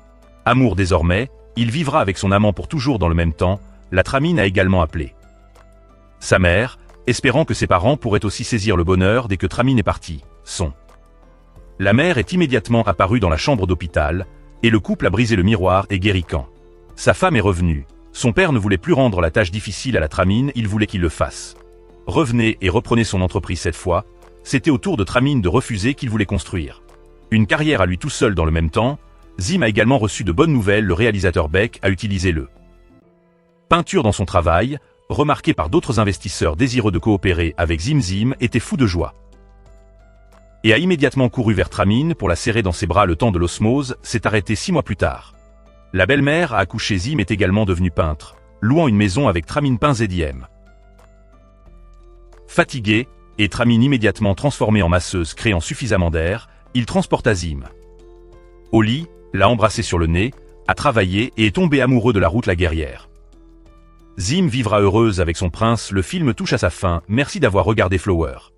Amour désormais, il vivra avec son amant pour toujours dans le même temps, la Tramine a également appelé sa mère, espérant que ses parents pourraient aussi saisir le bonheur dès que Tramine est parti. La mère est immédiatement apparue dans la chambre d'hôpital, et le couple a brisé le miroir et guéri quand sa femme est revenue. Son père ne voulait plus rendre la tâche difficile à la Tramine, il voulait qu'il le fasse. Revenez et reprenez son entreprise cette fois, c'était au tour de Tramine de refuser qu'il voulait construire une carrière à lui tout seul dans le même temps. Zim a également reçu de bonnes nouvelles, le réalisateur Beck a utilisé le peinture dans son travail, remarqué par d'autres investisseurs désireux de coopérer avec Zim. Zim était fou de joie et a immédiatement couru vers Tramine pour la serrer dans ses bras. Le temps de l'osmose s'est arrêté 6 mois plus tard. La belle-mère a accouché. Zim est également devenu peintre, louant une maison avec Tramine peint ZDM. Fatigué, et Tramine immédiatement transformée en masseuse créant suffisamment d'air, il transporta Zim au lit, l'a embrassé sur le nez, a travaillé et est tombé amoureux de la route la guerrière. Zim vivra heureuse avec son prince. Le film touche à sa fin, merci d'avoir regardé Flower.